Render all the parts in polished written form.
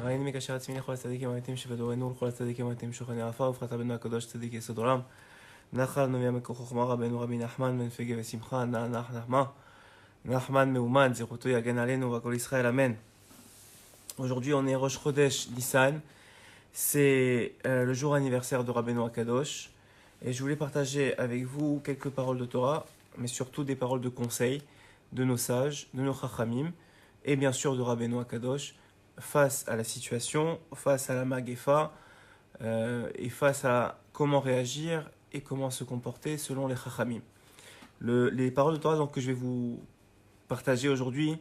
ראינו מקשר עצמי לכל הצדיקים המתים שבדורנו ולכל הצדיקים המתים שוכני עפר ופחת רבנו הקדוש צדיק יסוד עולם נחל נובע מכוח חוכמה רבנו רבי נחמן בן פגה ושמחה נחמה נחמן מאומן זכותו יגן עלינו והכל ישראל אמן. Aujourd'hui on est Rosh Chodesh Nissan, c'est le jour anniversaire de Rabbeinu Akadosh et je voulais partager avec vous quelques paroles de Torah, mais surtout des paroles de conseil de nos sages, de nos chachamim et bien sûr de Rabbeinu Akadosh face à la situation, face à la Magefa et face à comment réagir et comment se comporter selon les chachamim. Les paroles de Torah donc, que je vais vous partager aujourd'hui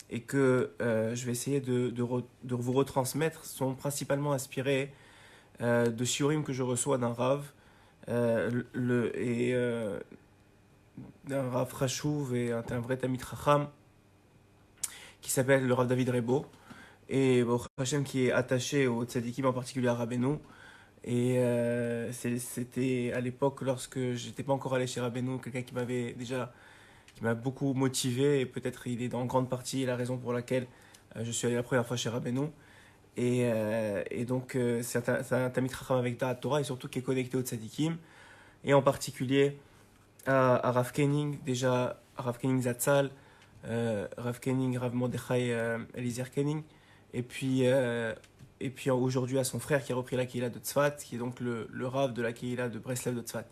et que je vais essayer de vous retransmettre sont principalement inspirées de shiurim que je reçois d'un Rav d'un Rav Chashuv et un vrai Tamid Chacham qui s'appelle le Rav David Rebo et Baruch Hashem qui est attaché au tzadikim en particulier à Rabbeinu et c'était à l'époque lorsque j'étais pas encore allé chez Rabbeinu quelqu'un qui m'a beaucoup motivé et peut-être il est en grande partie la raison pour laquelle je suis allé la première fois chez Rabbeinu et donc c'est un Tamid Chacham avec Da'at Torah et surtout qui est connecté au tzadikim et en particulier à Rav Kening, déjà Rav Kening Zatzal, Rav Kening, Rav Mordechai Eliezer Kening et puis aujourd'hui à son frère qui a repris la Kehila de Tzfat qui est donc le Rav de la Kehila de Breslev de Tzfat.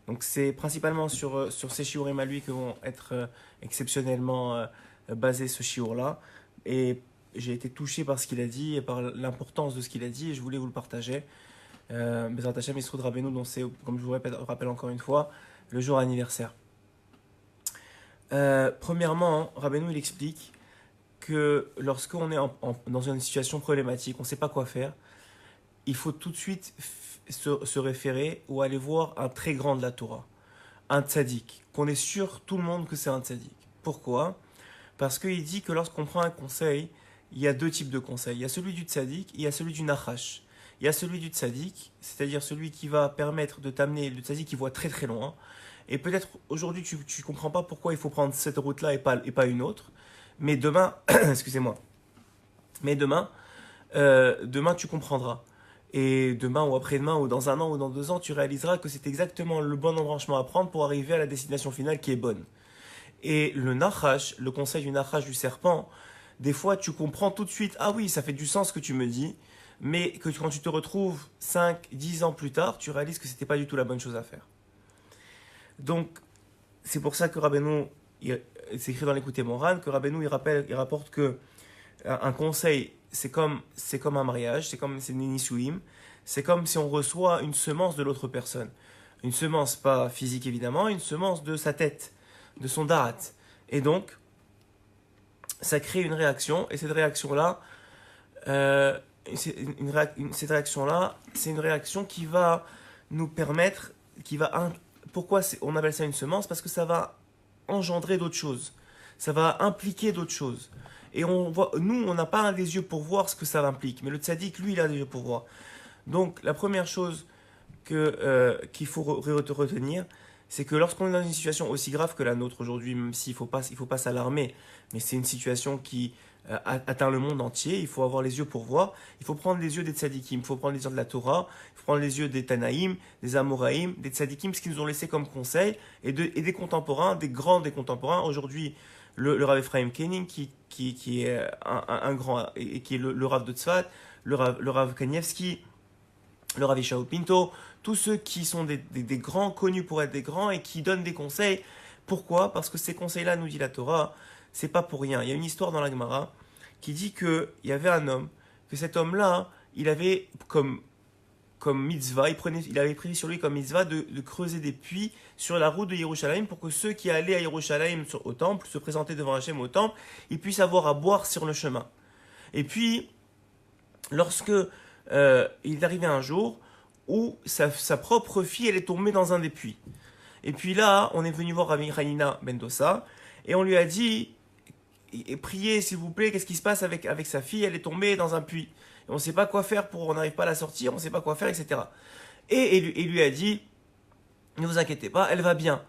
Donc c'est principalement sur ces shiurim à lui que vont être exceptionnellement basés ce shiur-là. Et j'ai été touché par ce qu'il a dit et par l'importance de ce qu'il a dit et je voulais vous le partager. Bezrat Hashem Yisroud Rabbeinu, dont c'est, comme je vous rappelle encore une fois, le jour anniversaire. Premièrement, Rabbeinu il explique que lorsqu'on est dans une situation problématique, on ne sait pas quoi faire, il faut tout de suite se référer ou aller voir un très grand de la Torah, un tzaddik, qu'on est sûr tout le monde que c'est un tzaddik. Pourquoi ? Parce qu'il dit que lorsqu'on prend un conseil, il y a deux types de conseils. Il y a celui du tzaddik et il y a celui du nachash. Il y a celui du tzaddik, c'est-à-dire celui qui va permettre de t'amener, le tzaddik qui voit très très loin. Et peut-être aujourd'hui tu ne comprends pas pourquoi il faut prendre cette route-là et pas une autre. Mais demain, excusez-moi, mais demain tu comprendras. Et demain ou après-demain ou dans un an ou dans 2 ans, tu réaliseras que c'est exactement le bon embranchement à prendre pour arriver à la destination finale qui est bonne. Et le nachash, le conseil du nachash du serpent, des fois tu comprends tout de suite, ah oui, ça fait du sens ce que tu me dis, mais que quand tu te retrouves 5, 10 ans plus tard, tu réalises que c'était pas du tout la bonne chose à faire. Donc, c'est pour ça que Rabbeinu, c'est écrit dans l'Écouté Moran, que Rabbeinu il rapporte que un conseil, c'est comme un mariage, c'est une nisouim, c'est comme si on reçoit une semence de l'autre personne. Une semence, pas physique évidemment, une semence de sa tête, de son da'at. Et donc, ça crée une réaction, et cette réaction-là, c'est une réaction qui va nous permettre, pourquoi on appelle ça une semence ? Parce que ça va engendrer d'autres choses, ça va impliquer d'autres choses. Et nous, on n'a pas les yeux pour voir ce que ça implique. Mais le tzaddik, lui, il a les yeux pour voir. Donc, la première chose qu'il faut retenir, c'est que lorsqu'on est dans une situation aussi grave que la nôtre aujourd'hui, même s'il ne faut pas s'alarmer, mais c'est une situation qui atteint le monde entier, il faut avoir les yeux pour voir. Il faut prendre les yeux des tzaddikim, il faut prendre les yeux de la Torah, il faut prendre les yeux des Tanaïm, des Amoraïm, des tzaddikim, ce qu'ils nous ont laissé comme conseil, et des contemporains, des grands des contemporains. Aujourd'hui, le Rav Ephraim Kening, qui est un grand, et qui est le Rav de Tzfat, le Rav Kanievski, le Rav Ishaou Pinto, tous ceux qui sont des grands, connus pour être des grands, et qui donnent des conseils. Pourquoi ? Parce que ces conseils-là, nous dit la Torah, c'est pas pour rien. Il y a une histoire dans la Gemara qui dit qu'il y avait un homme, que cet homme-là, il avait comme mitzvah, il avait pris sur lui comme mitzvah de creuser des puits sur la route de Yerushalayim pour que ceux qui allaient à Yerushalayim au temple, se présentaient devant Hachem au temple, ils puissent avoir à boire sur le chemin. Et puis, lorsque il est arrivé un jour où sa propre fille, elle est tombée dans un des puits. Et puis là, on est venu voir Rabbi Hanina ben Dosa, et on lui a dit, priez s'il vous plaît, qu'est-ce qui se passe avec sa fille, elle est tombée dans un puits. On ne sait pas quoi faire, on n'arrive pas à la sortir, on ne sait pas quoi faire, etc. Et il lui a dit, ne vous inquiétez pas, elle va bien.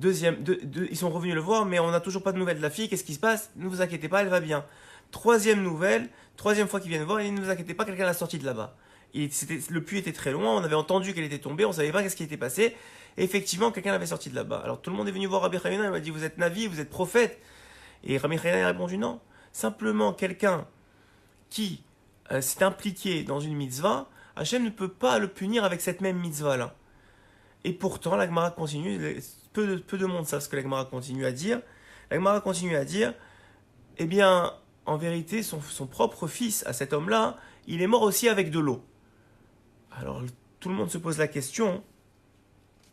Ils sont revenus le voir, mais on n'a toujours pas de nouvelles de la fille, qu'est-ce qui se passe ? Ne vous inquiétez pas, elle va bien. Troisième nouvelle, troisième fois qu'ils viennent voir, il ne vous inquiétez pas, quelqu'un l'a sorti de là-bas. Le puits était très loin, on avait entendu qu'elle était tombée, on ne savait pas qu'est-ce qui était passé. Et effectivement, quelqu'un l'avait sorti de là-bas. Alors tout le monde est venu voir Rabbi Hanina, il m'a dit, vous êtes Navi, vous êtes prophète. Et Rabbi Hanina a répondu non. Simplement, quelqu'un qui s'est impliqué dans une mitzvah, Hachem ne peut pas le punir avec cette même mitzvah-là. Et pourtant, la Gemara continue, peu de monde savent ce que la Gemara continue à dire. La Gemara continue à dire, eh bien, en vérité, son propre fils, à cet homme-là, il est mort aussi avec de l'eau. Alors, tout le monde se pose la question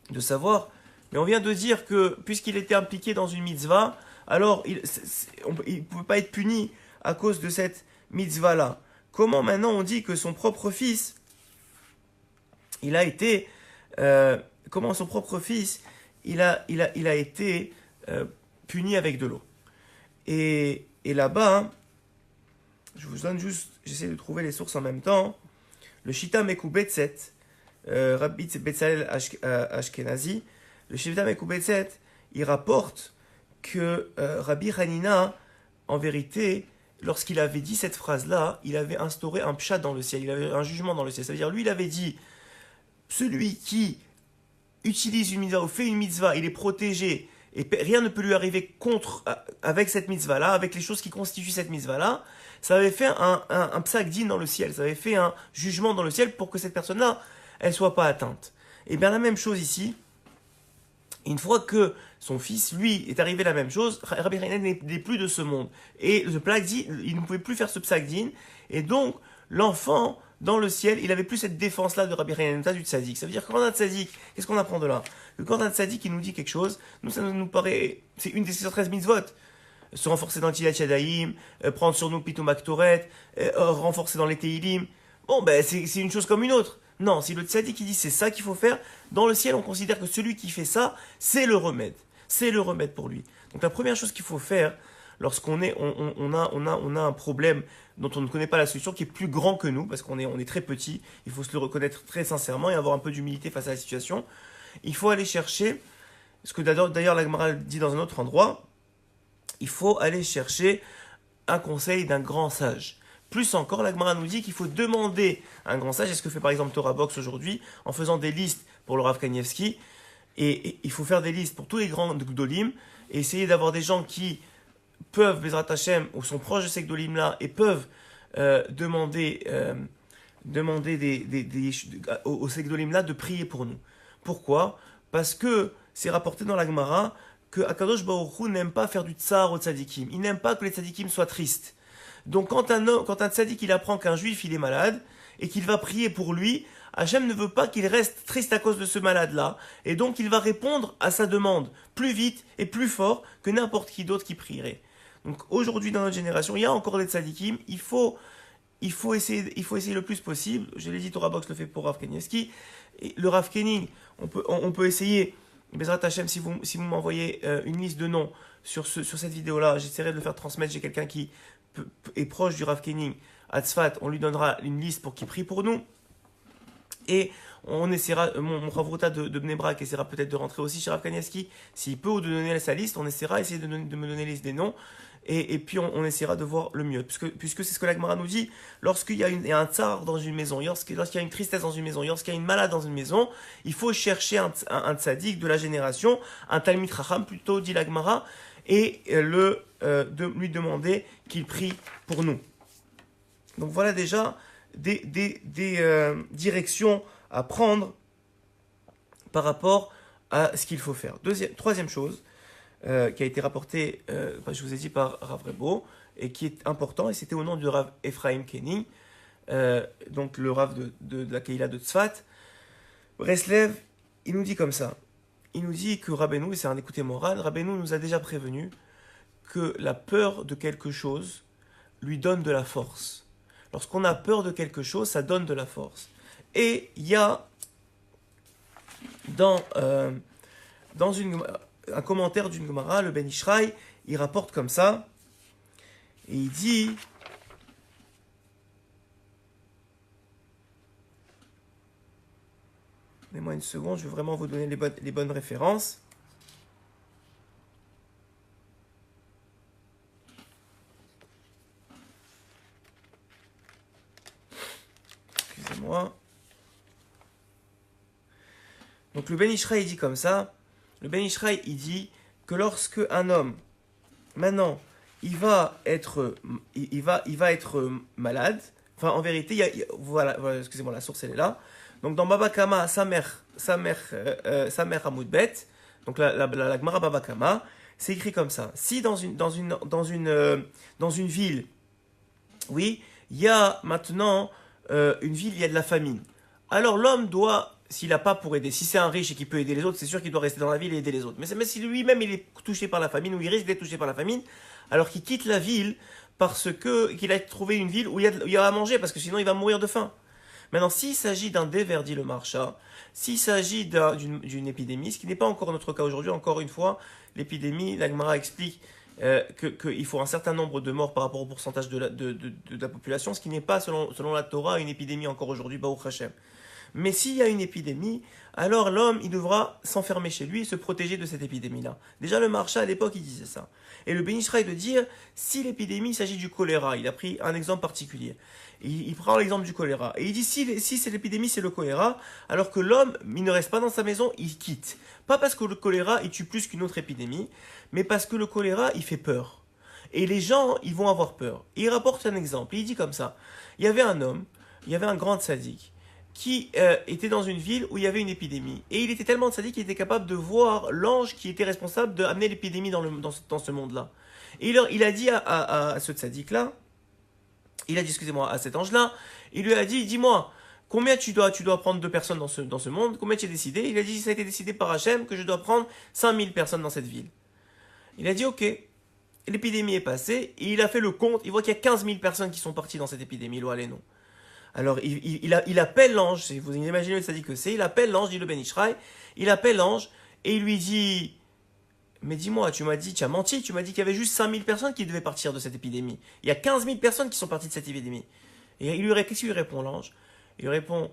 de savoir, mais on vient de dire que, puisqu'il était impliqué dans une mitzvah, alors il ne pouvait pas être puni à cause de cette mitzvah-là. Comment maintenant on dit que son propre fils, il a été... comment son propre fils, il a été puni avec de l'eau. Et là-bas, hein, je vous donne juste, j'essaie de trouver les sources en même temps. Le Shita Mekou Betzet, Rabbi Betzalel Ashkenazi, le Shita Mekou Betzet, il rapporte que Rabbi Hanina, en vérité, lorsqu'il avait dit cette phrase-là, il avait instauré un pshat dans le ciel, il avait un jugement dans le ciel. C'est-à-dire, lui, il avait dit, celui qui utilise une mitzvah ou fait une mitzvah, il est protégé et rien ne peut lui arriver avec cette mitzvah-là, avec les choses qui constituent cette mitzvah-là. Ça avait fait un psak din dans le ciel, ça avait fait un jugement dans le ciel pour que cette personne-là, elle soit pas atteinte. Et bien la même chose ici, une fois que son fils, lui, est arrivé la même chose, Rabbi Hanina n'est plus de ce monde. Et le psak din, il ne pouvait plus faire ce psak din, et donc l'enfant, dans le ciel, il avait plus cette défense-là de Rabbi Hanina du tzaddik. Ça veut dire que quand on a un tzaddik, qu'est-ce qu'on apprend de là? Que quand on a un tzaddik qui nous dit quelque chose, nous, ça nous paraît, c'est une des 613 mitzvot. Se renforcer dans Tilat Yadayim, prendre sur nous Pitou Maktoret, renforcer dans les Teilim. Bon, ben, c'est une chose comme une autre. Non, si le tzaddik qui dit c'est ça qu'il faut faire, dans le ciel, on considère que celui qui fait ça, c'est le remède. C'est le remède pour lui. Donc la première chose qu'il faut faire, lorsqu'on on a un problème dont on ne connaît pas la solution, qui est plus grand que nous, parce qu'on est très petit, il faut se le reconnaître très sincèrement et avoir un peu d'humilité face à la situation. Il faut aller chercher, ce que d'ailleurs la Gemara dit dans un autre endroit, il faut aller chercher un conseil d'un grand sage. Plus encore, la Gemara nous dit qu'il faut demander à un grand sage, et ce que fait par exemple Torah Box aujourd'hui, en faisant des listes pour le Rav Kanievski, et il faut faire des listes pour tous les grands Gdolim, et essayer d'avoir des gens qui peuvent, Bezrat Hashem, ou sont proches de ces Gdolim-là, et peuvent demander aux ces Gdolim-là de prier pour nous. Pourquoi? Parce que c'est rapporté dans la Gemara que Akadosh Baruch Hu n'aime pas faire du tsar aux tzadikim. Il n'aime pas que les tzadikim soient tristes. Donc quand un tzadik il apprend qu'un juif il est malade et qu'il va prier pour lui, Hachem ne veut pas qu'il reste triste à cause de ce malade-là. Et donc il va répondre à sa demande plus vite et plus fort que n'importe qui d'autre qui prierait. Donc aujourd'hui dans notre génération, il y a encore des tzadikim. Il faut essayer le plus possible. Je l'ai dit, Torah Box le fait pour Rav Kanievski. Et le Rav Kening, on peut essayer. Bezrat Hashem, si vous m'envoyez une liste de noms sur cette vidéo-là, j'essaierai de le faire transmettre. J'ai quelqu'un qui est proche du Rav Kening à Tzfat. On lui donnera une liste pour qu'il prie pour nous. Et on essaiera, mon Ravrota de Bnei Brak essaiera peut-être de rentrer aussi chez Rav Kanievski. S'il peut ou de donner sa liste, on essaiera essayer de me donner la liste des noms. Et puis on essaiera de voir le mieux. Puisque c'est ce que la Gemara nous dit, lorsqu'il y a un tsar dans une maison, lorsqu'il y a une tristesse dans une maison, lorsqu'il y a une malade dans une maison, il faut chercher un tzaddik de la génération, un Talmid Chacham plutôt, dit la Gemara, et lui demander qu'il prie pour nous. Donc voilà déjà des directions à prendre par rapport à ce qu'il faut faire. Troisième chose, qui a été rapporté, je vous ai dit, par Rav Rebo, et qui est important, et c'était au nom du Rav Ephraim Kening, donc le Rav de la Keila de Tzfat. Breslev, il nous dit comme ça, il nous dit que Rabbeinu, et c'est un écouté moral, Rabbeinu nous a déjà prévenu que la peur de quelque chose lui donne de la force. Lorsqu'on a peur de quelque chose, ça donne de la force. Et il y a dans un commentaire d'une Gemara, le Ben Ishraï, il rapporte comme ça, et il dit, donnez-moi une seconde, je vais vraiment vous donner les bonnes références. excusez-moi. Donc le Ben Ishraï, il dit comme ça. Le Ben Ishraï, il dit que lorsque un homme, maintenant, il va être malade, enfin en vérité, voilà, excusez-moi, la source elle est là. Donc dans Baba Kama, sa mère Hamoudbet, donc la Gemara Baba Kama, c'est écrit comme ça. Si dans une ville, oui, il y a maintenant une ville, il y a de la famine. Alors l'homme doit, s'il n'a pas pour aider, si c'est un riche et qu'il peut aider les autres, c'est sûr qu'il doit rester dans la ville et aider les autres. Mais si lui-même il est touché par la famine, ou il risque d'être touché par la famine, alors qu'il quitte la ville parce qu'il a trouvé une ville où il y a à manger, parce que sinon il va mourir de faim. Maintenant, s'il s'agit d'un déver, dit le Marcha, s'il s'agit d'une épidémie, ce qui n'est pas encore notre cas aujourd'hui, encore une fois, l'épidémie, la Gemara explique qu'il faut un certain nombre de morts par rapport au pourcentage de la population, ce qui n'est pas, selon la Torah, une épidémie encore aujourd'hui, Baruch Hashem. Mais s'il y a une épidémie, alors l'homme, il devra s'enfermer chez lui et se protéger de cette épidémie-là. Déjà, le Marcha, à l'époque, il disait ça. Et le Ben Ishraï de dire, si l'épidémie, il s'agit du choléra, il a pris un exemple particulier. Il prend l'exemple du choléra. Et il dit, si c'est l'épidémie, c'est le choléra, alors que l'homme, il ne reste pas dans sa maison, il quitte. Pas parce que le choléra, il tue plus qu'une autre épidémie, mais parce que le choléra, il fait peur. Et les gens, ils vont avoir peur. Et il rapporte un exemple. Il dit comme ça, il y avait un homme, il y avait un grand tzaddik, qui était dans une ville où il y avait une épidémie. Et il était tellement sadique qu'il était capable de voir l'ange qui était responsable d'amener l'épidémie dans ce monde-là. Et il a dit à ce tzaddik-là, il a dit, excusez-moi, à cet ange-là, il lui a dit, dis-moi, combien tu dois prendre de personnes dans ce monde, combien tu as décidé? Il a dit, ça a été décidé par Hachem que je dois prendre 5000 personnes dans cette ville. Il a dit, ok. L'épidémie est passée, et il a fait le compte, il voit qu'il y a 15 000 personnes qui sont parties dans cette épidémie, non. Alors, il appelle l'ange, si vous imaginez le tzaddik que c'est, il appelle l'ange, dit le Ben Ishraï, il appelle l'ange, et il lui dit, mais dis-moi, tu as menti, tu m'as dit qu'il y avait juste 5000 personnes qui devaient partir de cette épidémie. Il y a 15 000 personnes qui sont parties de cette épidémie. Et qu'est-ce qu'il lui répond, l'ange? Il lui répond,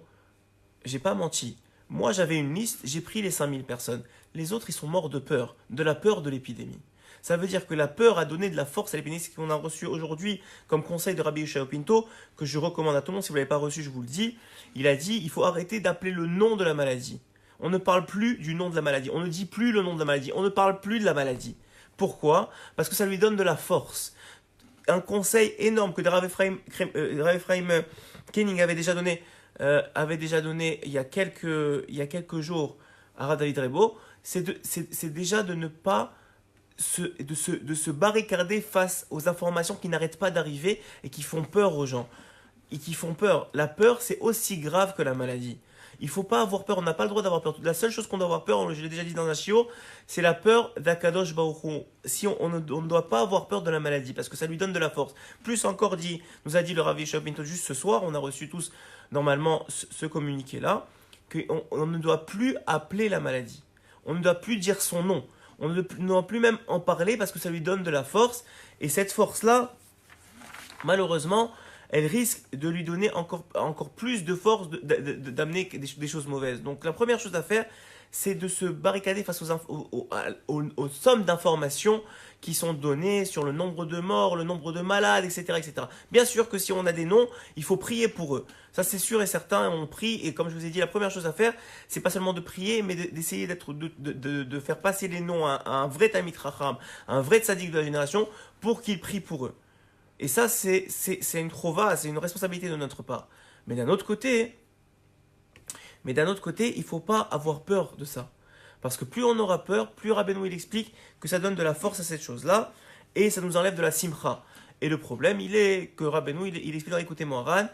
j'ai pas menti. Moi, j'avais une liste, j'ai pris les 5000 personnes. Les autres, ils sont morts de peur, de la peur de l'épidémie. Ça veut dire que la peur a donné de la force à l'épidémie. Ce qu'on a reçu aujourd'hui comme conseil de Rabbi Yeshua Pinto, que je recommande à tout le monde, si vous ne l'avez pas reçu, je vous le dis. Il a dit, il faut arrêter d'appeler le nom de la maladie. On ne parle plus du nom de la maladie. On ne dit plus le nom de la maladie. On ne parle plus de la maladie. Pourquoi? Parce que ça lui donne de la force. Un conseil énorme que Rav Ephraim Kenning avait déjà donné il y a quelques jours à Rav David Rebo, c'est déjà de ne pas de se barricader face aux informations qui n'arrêtent pas d'arriver et qui font peur aux gens. Et qui font peur. La peur, c'est aussi grave que la maladie. Il ne faut pas avoir peur, on n'a pas le droit d'avoir peur. La seule chose qu'on doit avoir peur, je l'ai déjà dit dans un shiur, c'est la peur d'Akadosh Baruch Hu. Si on ne doit pas avoir peur de la maladie, parce que ça lui donne de la force. Plus encore nous a dit le Rav Yeshua Pinto juste ce soir, on a reçu tous normalement ce communiqué-là, qu'on ne doit plus appeler la maladie. On ne doit plus dire son nom. On ne doit plus même en parler parce que ça lui donne de la force. Et cette force-là, malheureusement, elle risque de lui donner encore plus de force d'amener des choses mauvaises. Donc la première chose à faire, c'est de se barricader face aux sommes d'informations qui sont données sur le nombre de morts, le nombre de malades, etc., etc. Bien sûr que si on a des noms, il faut prier pour eux. Ça c'est sûr et certain, on prie, et comme je vous ai dit, la première chose à faire, c'est pas seulement de prier, mais d'essayer de faire passer les noms à un vrai Talmid Chacham, un vrai tzaddik de la génération, pour qu'il prie pour eux. Et ça, c'est une chova, c'est une responsabilité de notre part. Mais d'un autre côté, il ne faut pas avoir peur de ça. Parce que plus on aura peur, plus Rabbeinu il explique que ça donne de la force à cette chose-là, et ça nous enlève de la simcha. Et le problème, il est que Rabbeinu, il explique dans Écoutez Moharan,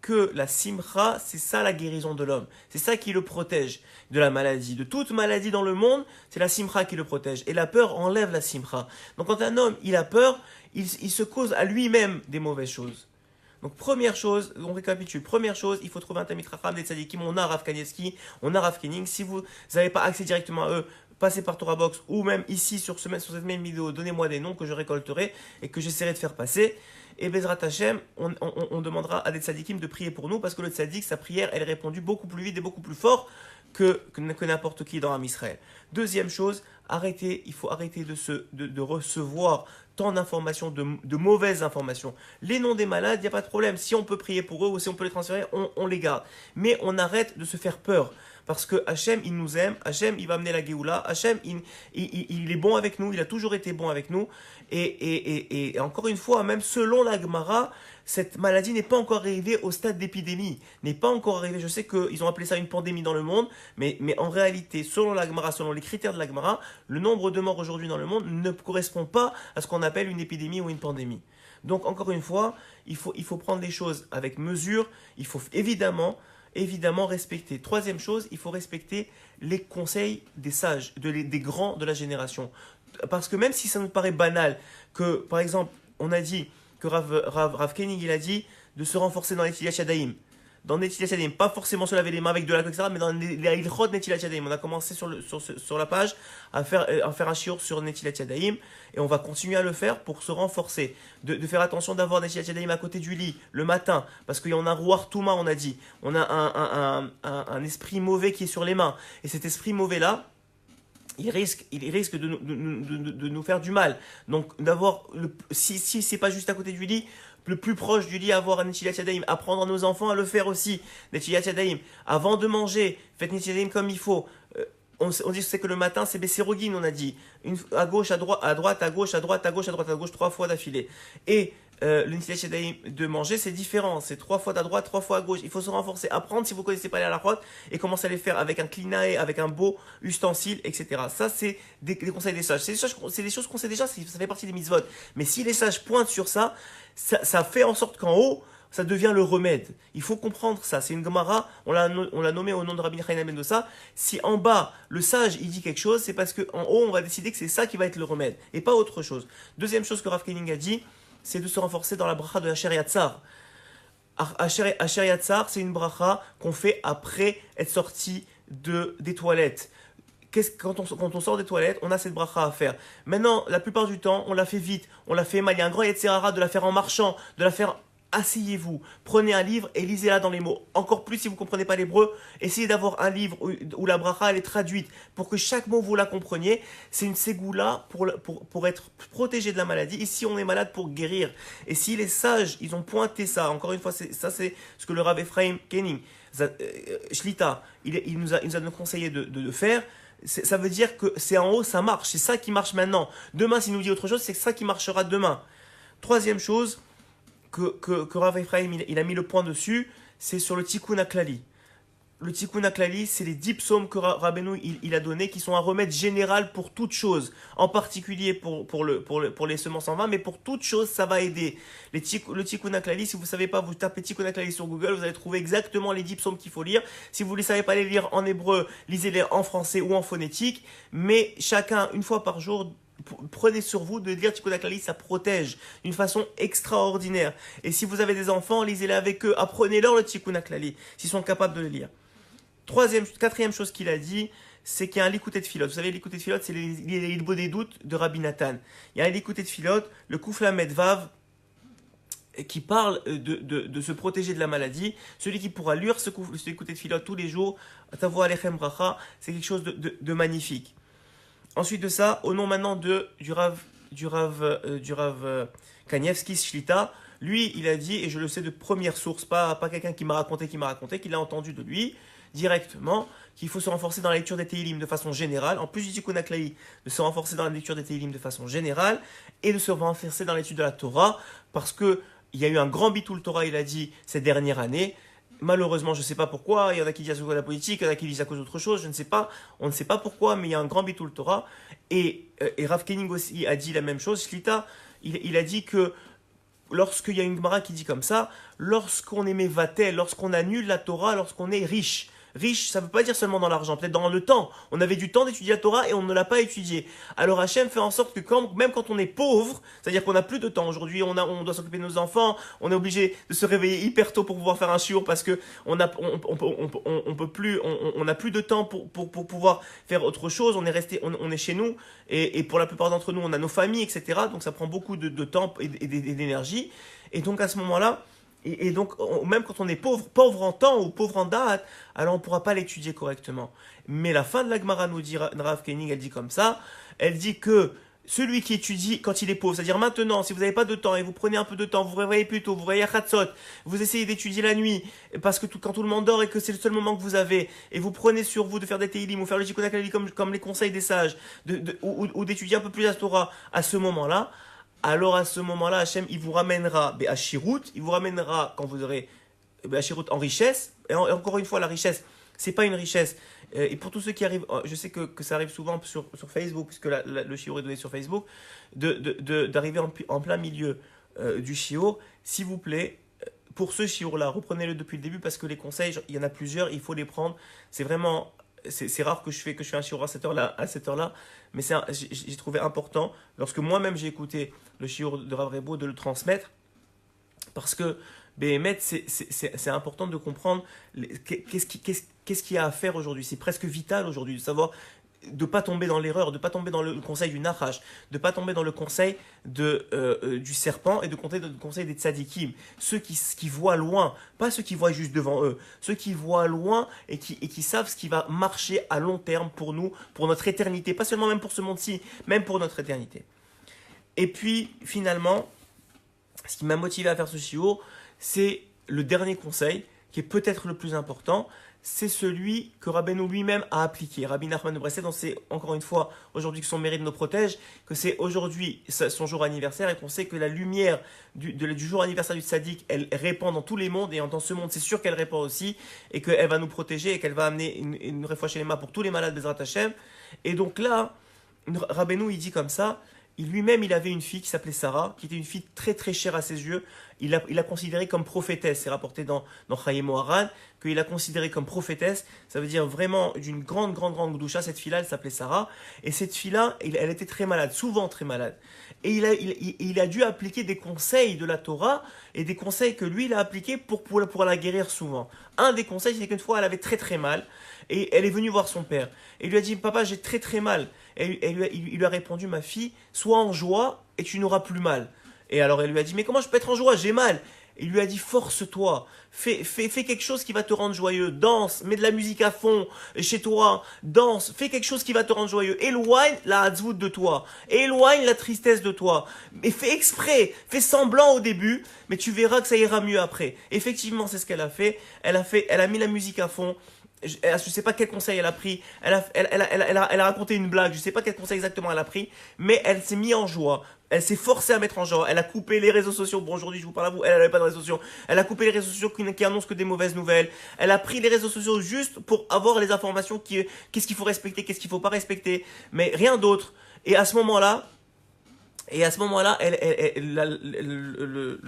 que la simcha, c'est ça la guérison de l'homme. C'est ça qui le protège de la maladie. De toute maladie dans le monde, c'est la simcha qui le protège. Et la peur enlève la simcha. Donc quand un homme, il a peur, il se cause à lui-même des mauvaises choses. Donc première chose, on récapitule. Première chose, il faut trouver un Talmid Chacham, des tzadikim. On a Rav Kanievski, on a Rav Kenning. Si vous n'avez pas accès directement à eux, passez par Torah Box ou même ici sur cette même vidéo, donnez-moi des noms que je récolterai et que j'essaierai de faire passer. Et Bezrat Hashem, on demandera à des tzadikim de prier pour nous parce que le tzadik, sa prière, elle est répondue beaucoup plus vite et beaucoup plus fort que n'importe qui dans Am Israël. Deuxième chose, il faut arrêter de recevoir tant d'informations, de mauvaises informations. Les noms des malades, il n'y a pas de problème. Si on peut prier pour eux ou si on peut les transférer, on les garde. Mais on arrête de se faire peur. Parce que Hachem, il nous aime, Hachem, il va amener la Géoula, Hachem, il est bon avec nous, il a toujours été bon avec nous. Et encore une fois, même selon la Gemara, cette maladie n'est pas encore arrivée au stade d'épidémie, n'est pas encore arrivée. Je sais qu'ils ont appelé ça une pandémie dans le monde, mais en réalité, selon la Gemara, selon les critères de la Gemara, le nombre de morts aujourd'hui dans le monde ne correspond pas à ce qu'on appelle une épidémie ou une pandémie. Donc, encore une fois, il faut prendre les choses avec mesure, il faut évidemment respecter. Troisième chose, il faut respecter les conseils des sages, des grands de la génération. Parce que même si ça nous paraît banal, que par exemple, on a dit que Rav Koenig, il a dit de se renforcer dans les Netilat Yadayim. Dans Netilat Yadayim, pas forcément se laver les mains avec de l'alcool, etc., mais dans les Ilchot Netilat Yadayim. On a commencé sur la page à faire un shiur sur Netilat Yadayim, et on va continuer à le faire pour se renforcer. De faire attention d'avoir Netilat Yadayim à côté du lit, le matin, parce qu'il y en a un Ruach Touma, on a dit. On a un esprit mauvais qui est sur les mains. Et cet esprit mauvais-là, il risque de nous faire du mal. Donc, si c'est pas juste à côté du lit, le plus proche du lit, avoir un Netilat Yadayim, apprendre à nos enfants à le faire aussi, Netilat Yadayim. Avant de manger, faites Netilat Yadayim comme il faut. On dit que le matin, c'est Besserogin, on a dit. À gauche, à droite, à gauche, à droite, à gauche, à droite, à gauche, 3 fois d'affilée. Et le Netilat Yadayim de manger, c'est différent. C'est 3 fois à droite, 3 fois à gauche. Il faut se renforcer, apprendre si vous ne connaissez pas les halachot et commencer à les faire avec un klinae, avec un beau ustensile, etc. Ça, c'est des conseils des sages. C'est des choses qu'on sait déjà, ça fait partie des mitzvot. Mais si les sages pointent sur ça, ça fait en sorte qu'en haut, ça devient le remède. Il faut comprendre ça. C'est une Gemara, on l'a nommé au nom de Rabbi Chaim Mendoza. Si en bas, le sage, il dit quelque chose, c'est parce qu'en haut, on va décider que c'est ça qui va être le remède, et pas autre chose. Deuxième chose que Rav Koenig a dit, c'est de se renforcer dans la bracha de Asher Yatzar. Asher Yatzar, c'est une bracha qu'on fait après être sorti des toilettes. Quand on sort des toilettes, on a cette bracha à faire. Maintenant, la plupart du temps, on la fait vite, on la fait mal. Il y a un grand Yetzirara de la faire en marchant, de la faire... Asseyez-vous, prenez un livre et lisez-la dans les mots. Encore plus si vous ne comprenez pas l'hébreu, essayez d'avoir un livre où la bracha elle est traduite pour que chaque mot vous la compreniez. C'est une ségoula pour être protégé de la maladie. Et si on est malade, pour guérir. Et si les sages, ils ont pointé ça, encore une fois, c'est ce que le Rav Ephraim Koenig, Shlita, il nous a conseillé de faire. Ça veut dire que c'est en haut, ça marche. C'est ça qui marche maintenant. Demain, s'il nous dit autre chose, c'est ça qui marchera demain. Troisième chose, que Rav Ephraim il a mis le point dessus, c'est sur le Tikkun HaKlali. Le Tikkun HaKlali, c'est les 10 psaumes que Rabbeinu il a donnés, qui sont un remède général pour toute chose, en particulier pour les semences en vin, mais pour toute chose, ça va aider. Le Tikkun HaKlali, si vous ne savez pas, vous tapez Tikkun HaKlali sur Google, vous allez trouver exactement les 10 psaumes qu'il faut lire. Si vous ne savez pas les lire en hébreu, lisez-les en français ou en phonétique, mais chacun, une fois par jour, prenez sur vous de lire Tikkun HaKlali, ça protège d'une façon extraordinaire. Et si vous avez des enfants, lisez-les avec eux, apprenez-leur le Tikkun HaKlali, s'ils sont capables de le lire. Quatrième chose qu'il a dit, c'est qu'il y a un Likutei Tfilot. Vous savez, Likutei Tfilot, c'est les Hilbot des doutes de Rabbi Nathan. Il y a un Likutei Tfilot, le Kuf Lamed Vav, qui parle de se protéger de la maladie. Celui qui pourra lire ce Likutei Tfilot tous les jours, Tavo Alechem Bracha, c'est quelque chose de magnifique. Ensuite de ça, au nom maintenant du Rav Kanievski Shlita, lui, il a dit, et je le sais de première source, pas quelqu'un qui m'a raconté, qu'il a entendu de lui, directement, qu'il faut se renforcer dans la lecture des Tehillim de façon générale, en plus du Tikkun HaKlali, de se renforcer dans la lecture des Tehillim de façon générale, et de se renforcer dans l'étude de la Torah, parce que il y a eu un grand bitoul Torah, il a dit, cette dernière année. Malheureusement, je ne sais pas pourquoi, il y en a qui disent à cause de la politique, il y en a qui disent à cause d'autre chose, je ne sais pas, on ne sait pas pourquoi, mais il y a un grand bitoul Torah, et Rav Koenig aussi a dit la même chose, Shlita, il a dit que lorsqu'il y a une Gemara qui dit comme ça, lorsqu'on est mévatel, lorsqu'on annule la Torah, lorsqu'on est riche, ça ne veut pas dire seulement dans l'argent, peut-être dans le temps. On avait du temps d'étudier la Torah et on ne l'a pas étudié. Alors Hachem fait en sorte que même quand on est pauvre, c'est-à-dire qu'on n'a plus de temps. Aujourd'hui, on doit s'occuper de nos enfants, on est obligé de se réveiller hyper tôt pour pouvoir faire un shiur parce que on n'a plus de temps pour pouvoir faire autre chose. On est chez nous et pour la plupart d'entre nous, on a nos familles, etc. Donc ça prend beaucoup de temps et d'énergie. Et donc à ce moment-là, et donc, même quand on est pauvre en temps ou pauvre en date, alors on ne pourra pas l'étudier correctement. Mais la fin de la Gemara nous dit, Rav Koenig, elle dit comme ça, elle dit que celui qui étudie quand il est pauvre, c'est-à-dire maintenant, si vous n'avez pas de temps et vous prenez un peu de temps, vous vous réveillez plus tôt, vous réveillez à Khatsot, vous essayez d'étudier la nuit, parce que quand tout le monde dort et que c'est le seul moment que vous avez, et vous prenez sur vous de faire des Teilim ou faire le Tikkun HaKlali comme les conseils des sages, ou d'étudier un peu plus la Torah à ce moment-là, alors à ce moment-là, Hachem, il vous ramènera à Shirut, il vous ramènera quand vous aurez Shirut en richesse, et encore une fois, la richesse, c'est pas une richesse. Et pour tous ceux qui arrivent, je sais que ça arrive souvent sur Facebook, puisque le shiur est donné sur Facebook, d'arriver en plein milieu du shiur. S'il vous plaît, pour ce shiur-là, reprenez-le depuis le début, parce que les conseils, il y en a plusieurs, il faut les prendre. C'est vraiment, c'est rare que je fais un shiur à cette heure-là, mais j'ai trouvé important, lorsque moi-même j'ai écouté le shiur de Rav Rebo, de le transmettre, parce que Béhémet, c'est important de comprendre qu'est-ce qu'il y a à faire aujourd'hui. C'est presque vital aujourd'hui de savoir, de ne pas tomber dans l'erreur, de ne pas tomber dans le conseil du Nachash, de ne pas tomber dans le conseil du serpent et de compter dans le conseil des tzadikim. Ceux qui voient loin, pas ceux qui voient juste devant eux, ceux qui voient loin et qui savent ce qui va marcher à long terme pour nous, pour notre éternité, pas seulement même pour ce monde-ci, même pour notre éternité. Et puis, finalement, ce qui m'a motivé à faire ce shiur, c'est le dernier conseil, qui est peut-être le plus important, c'est celui que Rabbeinu lui-même a appliqué. Rabbi Nachman de Breslev, c'est encore une fois aujourd'hui que son mérite nous protège, que c'est aujourd'hui son jour anniversaire et qu'on sait que la lumière du jour anniversaire du tzaddik, elle répand dans tous les mondes et dans ce monde, c'est sûr qu'elle répand aussi et qu'elle va nous protéger et qu'elle va amener une réfoua chez les mains pour tous les malades Bezrat Hashem. Et donc là, Rabbeinu, il dit comme ça. Lui-même, il avait une fille qui s'appelait Sarah, qui était une fille très très chère à ses yeux. Il l'a considérée comme prophétesse. C'est rapporté dans Chaim Oharan qu'il l'a considérée comme prophétesse. Ça veut dire vraiment d'une grande gdoucha. Cette fille-là, elle s'appelait Sarah. Et cette fille-là, elle était très malade, souvent très malade. Et il a dû appliquer des conseils de la Torah et des conseils que lui, il a appliqués pour la guérir souvent. Un des conseils, c'est qu'une fois, elle avait très très mal. Et elle est venue voir son père. Et il lui a dit, papa, j'ai très très mal. Et il lui a répondu, ma fille, sois en joie et tu n'auras plus mal. Et alors elle lui a dit, mais comment je peux être en joie, j'ai mal. Et il lui a dit, force-toi, fais quelque chose qui va te rendre joyeux, danse, mets de la musique à fond chez toi, danse, fais quelque chose qui va te rendre joyeux, éloigne la hatzvout de toi, éloigne la tristesse de toi, mais fais exprès, fais semblant au début, mais tu verras que ça ira mieux après. Effectivement, c'est ce qu'elle a fait, elle a mis la musique à fond. Je ne sais pas quel conseil elle a pris, elle a raconté une blague, je ne sais pas quel conseil exactement elle a pris, mais elle s'est mise en joie, elle s'est forcée à mettre en joie, elle a coupé les réseaux sociaux, bon aujourd'hui je vous parle à vous, elle n'avait pas de réseaux sociaux, elle a coupé les réseaux sociaux qui annoncent que des mauvaises nouvelles, elle a pris les réseaux sociaux juste pour avoir les informations, qu'est-ce qu'il faut respecter, qu'est-ce qu'il ne faut pas respecter, mais rien d'autre. Et à ce moment-là,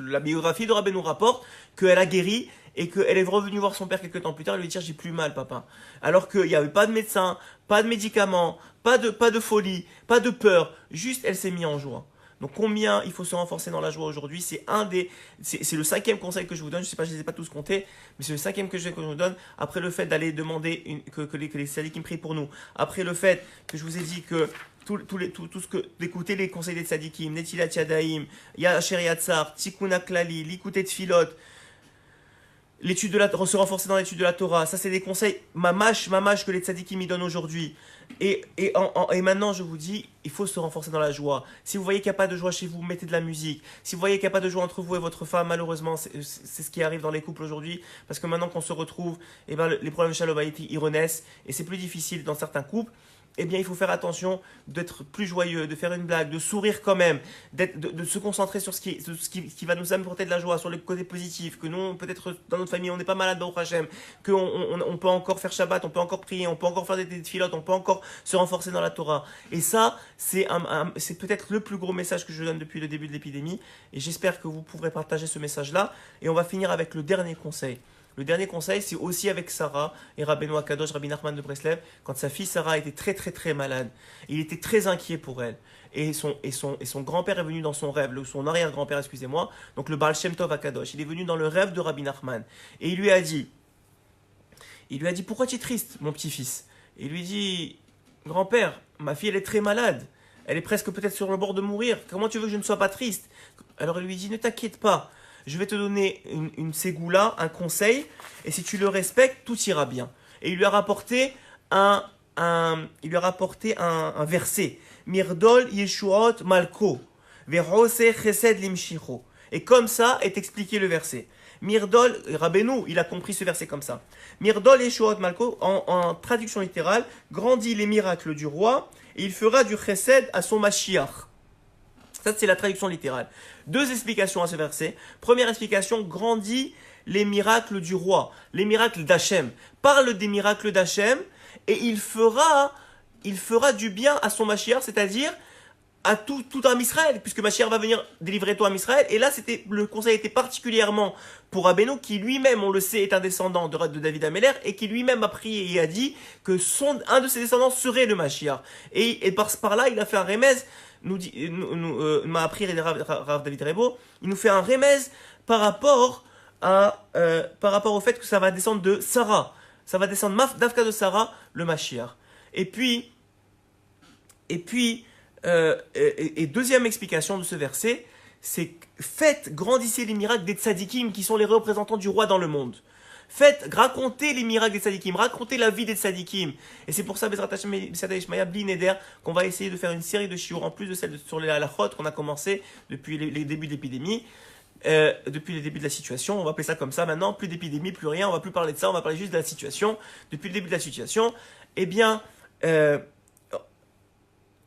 la biographie de Rabbeinu rapporte qu'elle a guéri et qu'elle est revenue voir son père quelques temps plus tard et lui dire j'ai plus mal papa. Alors qu'il n'y avait pas de médecin, pas de médicaments, pas de folie, pas de peur, juste elle s'est mise en joie. Donc combien il faut se renforcer dans la joie aujourd'hui, c'est le 5e conseil que je vous donne, je ne sais pas, je ne les ai pas tous comptés, mais c'est le 5e que je vous donne, après le fait d'aller demander que les tzadikim prient pour nous, après le fait que je vous ai dit que d'écouter les conseils des tzadikim, Netilat Yadayim, Yasher Yatzar, Tikkun HaKlali, l'écouter de Filot, se renforcer dans l'étude de la Torah, ça c'est des conseils mamash que les tzadikim y donnent aujourd'hui. Et maintenant je vous dis, il faut se renforcer dans la joie. Si vous voyez qu'il n'y a pas de joie chez vous, mettez de la musique. Si vous voyez qu'il n'y a pas de joie entre vous et votre femme, malheureusement, c'est ce qui arrive dans les couples aujourd'hui, parce que maintenant qu'on se retrouve, les problèmes de shalom ils renaissent, et c'est plus difficile dans certains couples. Eh bien, il faut faire attention d'être plus joyeux, de faire une blague, de sourire quand même, de se concentrer sur ce qui va nous apporter de la joie, sur le côté positif, que nous, peut-être dans notre famille, on n'est pas malade, Baruch Hashem, qu'on peut encore faire Shabbat, on peut encore prier, on peut encore faire des filotes, on peut encore se renforcer dans la Torah. Et ça, c'est peut-être le plus gros message que je donne depuis le début de l'épidémie, et j'espère que vous pourrez partager ce message-là. Et on va finir avec le dernier conseil. Le dernier conseil, c'est aussi avec Sarah et Rabbeinu Akadosh, Rabbi Nachman de Breslev, quand sa fille Sarah était très très très malade. Il était très inquiet pour elle. Et son grand-père est venu dans son rêve, son arrière-grand-père, excusez-moi, donc le Baal Shem Tov Akadosh. Il est venu dans le rêve de Rabbi Nachman. Et il lui a dit, pourquoi tu es triste, mon petit-fils? Et il lui dit, grand-père, ma fille elle est très malade. Elle est presque peut-être sur le bord de mourir. Comment tu veux que je ne sois pas triste? Alors il lui dit, ne t'inquiète pas. Je vais te donner une ségoula, un conseil, et si tu le respectes, tout ira bien. Et il lui a rapporté un verset. Mirdol Yeshuot Malko. Verose Chesed Limshicho. Et comme ça est expliqué le verset. Mirdol, Rabbeinu, il a compris ce verset comme ça. Mirdol Yeshuot Malko, en traduction littérale, grandit les miracles du roi et il fera du Chesed à son Mashiach. Ça, c'est la traduction littérale. Deux explications à ce verset. Première explication, grandit les miracles du roi, les miracles d'Hachem. Parle des miracles d'Hachem et il fera du bien à son Mashiach, c'est-à-dire à tout Am Israël, puisque Mashiach va venir délivrer tout Am Israël. Et là, le conseil était particulièrement pour Rabbeinu, qui lui-même, on le sait, est un descendant de David Améler, et qui lui-même a prié et a dit que un de ses descendants serait le Mashiach. Et par là, il a fait un remez, m'a appris Rav David Rebo, il nous fait un remez par rapport au fait que ça va descendre de Sarah. Ça va descendre d'Afka de Sarah, le Mashiach. Et deuxième explication de ce verset, c'est faites, grandissez les miracles des tzadikim qui sont les représentants du roi dans le monde. Faites, racontez les miracles des tzadikim, racontez la vie des tzadikim. Et c'est pour ça, Bezrat Hashem Ishmael Bli Neder, qu'on va essayer de faire une série de shiur en plus de celle sur les halachot qu'on a commencé depuis les débuts de l'épidémie. Depuis le début de la situation, on va appeler ça comme ça maintenant, plus d'épidémie, plus rien, on va plus parler de ça, on va parler juste de la situation. Depuis le début de la situation, eh bien,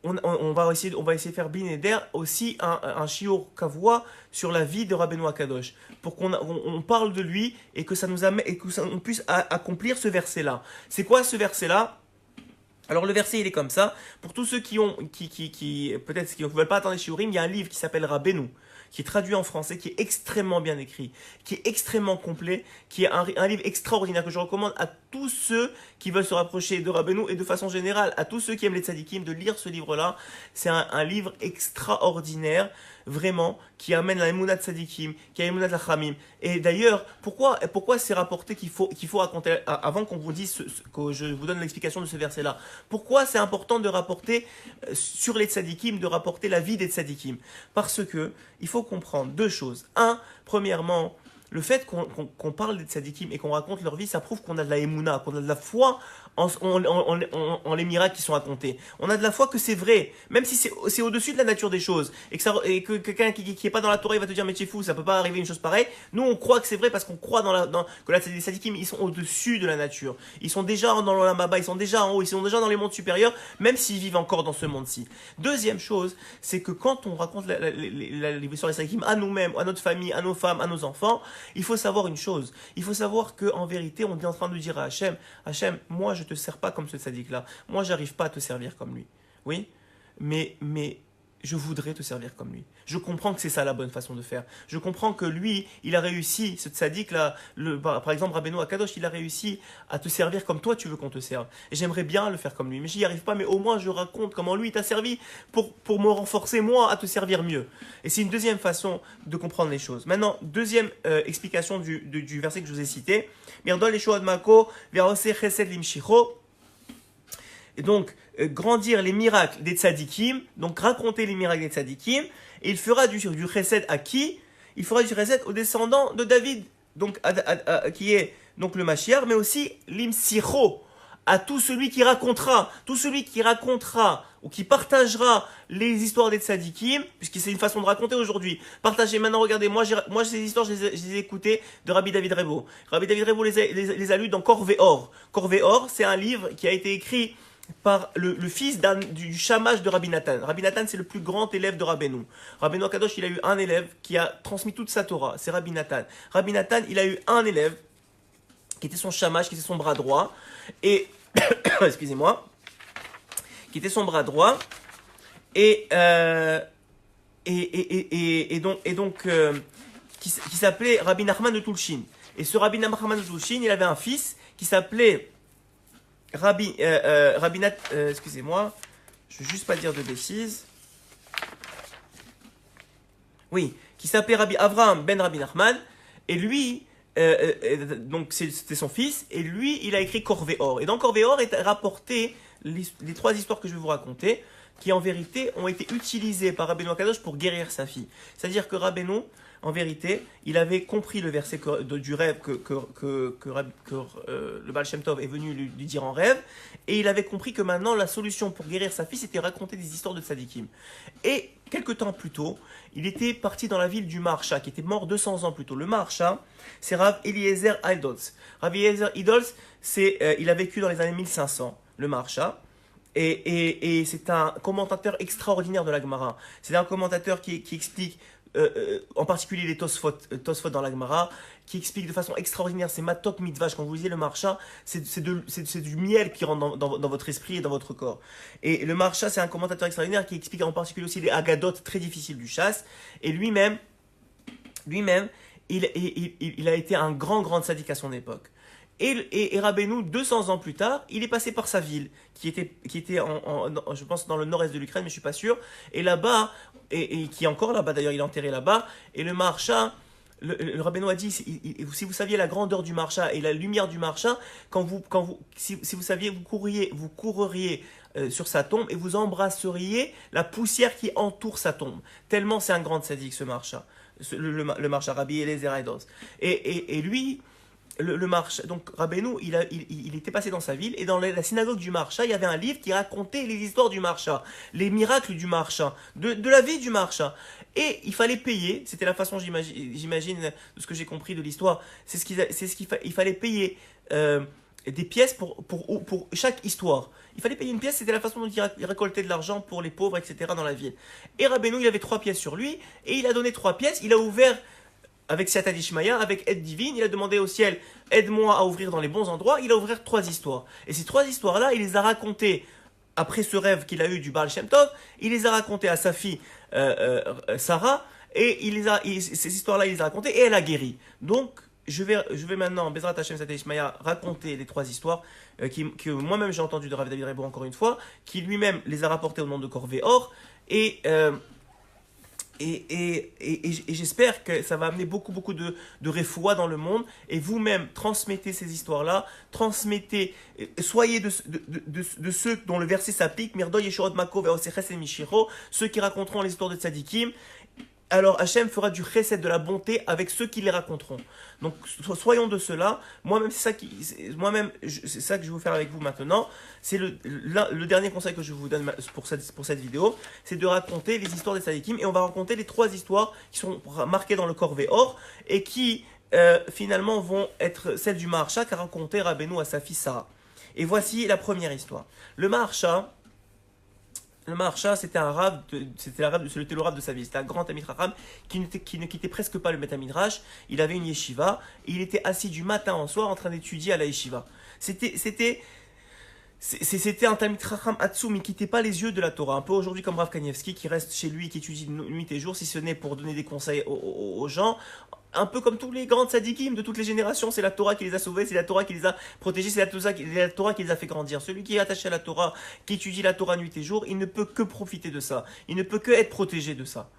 on va essayer de faire Bineder aussi un shiur kavua sur la vie de Rabbeinu Akadosh, pour qu'on parle de lui et que ça nous amène et on puisse accomplir ce verset-là. C'est quoi ce verset-là? Alors le verset il est comme ça. Pour tous ceux qui peut-être qui ne veulent pas attendre les shiurim, il y a un livre qui s'appelle Rabbeinu, qui est traduit en français, qui est extrêmement bien écrit, qui est extrêmement complet, qui est un livre extraordinaire que je recommande à tous ceux qui veulent se rapprocher de Rabbeinu et de façon générale à tous ceux qui aiment les tzadikim de lire ce livre-là. C'est un livre extraordinaire, vraiment, qui amène la émouna de tzadikim, qui amène la chamim. Et d'ailleurs, pourquoi c'est rapporté qu'il faut raconter, avant qu'on vous dise, que je vous donne l'explication de ce verset-là, pourquoi c'est important de rapporter sur les tzadikim, de rapporter la vie des tzadikim? Parce que il faut comprendre deux choses. Premièrement, le fait qu'on parle des tzadikim et qu'on raconte leur vie, ça prouve qu'on a de la émouna, qu'on a de la foi en les miracles qui sont racontés. On a de la foi que c'est vrai, même si c'est au-dessus de la nature des choses, et que quelqu'un qui est pas dans la Torah, il va te dire mais tu es fou, ça peut pas arriver une chose pareille. Nous on croit que c'est vrai parce qu'on croit que les tzadikim ils sont au-dessus de la nature. Ils sont déjà dans l'Olam Haba, ils sont déjà en haut, ils sont déjà dans les mondes supérieurs, même s'ils vivent encore dans ce monde-ci. Deuxième chose, c'est que quand on raconte l'histoire des tzadikim à nous-mêmes, à notre famille, à nos femmes, à nos enfants, il faut savoir une chose. Il faut savoir qu'en vérité, on est en train de dire à Hachem, moi je te sers pas comme ce tzaddik-là. Moi, j'arrive pas à te servir comme lui. Oui, mais je voudrais te servir comme lui. Je comprends que c'est ça la bonne façon de faire. Je comprends que lui, il a réussi, ce tzaddik-là, par exemple, Rabbeinu Akadosh, il a réussi à te servir comme toi tu veux qu'on te serve. Et j'aimerais bien le faire comme lui, mais j'y arrive pas, mais au moins je raconte comment lui t'a servi pour me renforcer moi à te servir mieux. Et c'est une deuxième façon de comprendre les choses. Maintenant, deuxième explication du verset que je vous ai cité. Mirdol Yeshuot Mako, Verose Chesed Limshicho. Et donc, grandir les miracles des tzadikim, donc raconter les miracles des tzadikim, et il fera du chesed à qui? Il fera du chesed aux descendants de David, donc qui est donc le Mashiach, mais aussi l'imsicho, à tout celui qui racontera ou qui partagera les histoires des tzadikim, puisque c'est une façon de raconter aujourd'hui. Partagez maintenant, regardez, moi ces histoires, je les ai écoutées de Rabbi David Rebo. Rabbi David Rebo les a lues dans Korveor. Korveor, c'est un livre qui a été écrit par le fils du shamash de Rabbi Nathan. Rabbi Nathan, c'est le plus grand élève de Rabbeinu. Rabbeinu Akadosh, il a eu un élève qui a transmis toute sa Torah, c'est Rabbi Nathan. Rabbi Nathan, il a eu un élève qui était son shamash, qui était son bras droit, et excusez-moi, qui était son bras droit, et donc qui s'appelait Rabbi Nachman de Tulshin. Et ce Rabbi Nachman de Tulshin, il avait un fils qui s'appelait excusez-moi, je ne veux juste pas dire de bêtises. Oui, qui s'appelait Rabbi Avraham ben Rabbi Nachman, et lui, donc c'était son fils, et lui, il a écrit Korveor. Et dans Korveor est rapporté les trois histoires que je vais vous raconter, qui en vérité ont été utilisées par Rabbeinu Akadosh pour guérir sa fille. C'est-à-dire que Rabbeinu, en vérité, il avait compris le verset du rêve le Baal Shem Tov est venu lui dire en rêve, et il avait compris que maintenant la solution pour guérir sa fille, c'était raconter des histoires de tzadikim. Et quelques temps plus tôt, il était parti dans la ville du Maharsha, qui était mort 200 ans plus tôt. Le Maharsha, c'est Rav Eliezer Idolz. Rav Eliezer Idolz, il a vécu dans les années 1500, le Maharsha. Et c'est un commentateur extraordinaire de la Gemara. C'est un commentateur qui explique, en particulier les Tosfot dans la Gemara, qui explique de façon extraordinaire, c'est Matok Mitvash. Quand vous lisez le Maharsha, c'est du miel qui rentre dans votre esprit et dans votre corps. Et le Maharsha, c'est un commentateur extraordinaire qui explique en particulier aussi les Agadot très difficiles du chasse. Et lui-même, il a été un grand tzaddik à son époque. Et Rabbeinu, 200 ans plus tard, il est passé par sa ville, qui était je pense, dans le nord-est de l'Ukraine, mais je ne suis pas sûr. Et là-bas, et qui est encore là-bas, d'ailleurs, il est enterré là-bas. Et le Maharsha, le Rabbeinu a dit, si vous saviez la grandeur du Maharsha et la lumière du Maharsha, si vous saviez, vous courriez sur sa tombe et vous embrasseriez la poussière qui entoure sa tombe. Tellement c'est un grand tzaddik, ce Maharsha, le Maharsha, Rabbi Eliezer Idolz. Et lui... Le Maharsha, donc Rabbeinu, il était passé dans sa ville, et dans la synagogue du Maharsha, il y avait un livre qui racontait les histoires du Maharsha, les miracles du Maharsha, de la vie du Maharsha. Et il fallait payer, c'était la façon, j'imagine, de ce que j'ai compris de l'histoire, il fallait payer des pièces pour chaque histoire. Il fallait payer une pièce, c'était la façon dont il récoltait de l'argent pour les pauvres, etc. dans la ville. Et Rabbeinu, il avait 3 pièces sur lui, et il a donné 3 pièces, il a ouvert... Avec Siata Dishmaya, avec aide divine, il a demandé au ciel, aide-moi à ouvrir dans les bons endroits. Il a ouvert 3 histoires. Et ces 3 histoires-là, il les a racontées, après ce rêve qu'il a eu du Baal Shem Tov, il les a racontées à sa fille Sarah, et ces histoires-là, il les a racontées, et elle a guéri. Donc, je vais maintenant, Bezrat Hashem Siata Dishmaya, raconter les 3 histoires que moi-même j'ai entendu de Rav David Rebo encore une fois, qui lui-même les a rapportées au nom de Corvé Or, et j'espère que ça va amener beaucoup de refoua dans le monde. Et vous-même, transmettez ces histoires-là. Soyez de ceux dont le verset s'applique. Mirdoy Yeshurot Mako Ve'oseches et Mishiro. Ceux qui raconteront les histoires de Tzadikim. Alors Hachem fera du chesed, de la bonté avec ceux qui les raconteront. Donc soyons de cela. Moi-même, c'est ça que je vais vous faire avec vous maintenant. C'est le dernier conseil que je vous donne pour cette vidéo, c'est de raconter les histoires des tzadikim. Et on va raconter les 3 histoires qui sont marquées dans le Corvé Or et qui finalement vont être celles du Maharsha qu'a raconté Rabbeinu à sa fille Sarah. Et voici la première histoire. Le Maharsha, c'était le rave de sa vie. C'était un grand Talmid Chacham qui ne quittait presque pas le Bet Midrash. Il avait une yeshiva et il était assis du matin au soir en train d'étudier à la yeshiva. C'était un Talmid Chacham Hatsoum, il ne quittait pas les yeux de la Torah. Un peu aujourd'hui comme Rav Kanievski qui reste chez lui, qui étudie nuit et jour, si ce n'est pour donner des conseils aux gens. Un peu comme tous les grands tzadikim de toutes les générations, c'est la Torah qui les a sauvés, c'est la Torah qui les a protégés, c'est la Torah qui les a fait grandir. Celui qui est attaché à la Torah, qui étudie la Torah nuit et jour, il ne peut que profiter de ça. Il ne peut que être protégé de ça.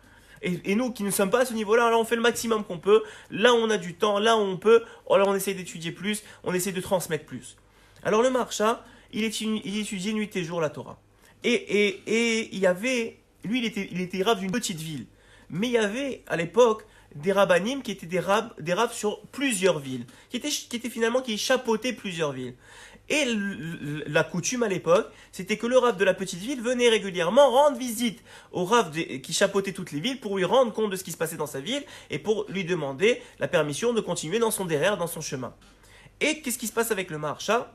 Et nous qui ne sommes pas à ce niveau-là, là on fait le maximum qu'on peut. Là on a du temps, là on peut, alors on essaie d'étudier plus, on essaie de transmettre plus. Alors le Maharsha, il étudiait nuit et jour la Torah. Et il y avait, lui il était rave d'une petite ville. Mais il y avait à l'époque des rabbanim qui étaient des raves sur plusieurs villes, qui chapeautaient plusieurs villes. Et la coutume à l'époque, c'était que le rave de la petite ville venait régulièrement rendre visite au rave qui chapeautait toutes les villes pour lui rendre compte de ce qui se passait dans sa ville et pour lui demander la permission de continuer dans son derrière, dans son chemin. Et qu'est-ce qui se passe avec le Maharsha ?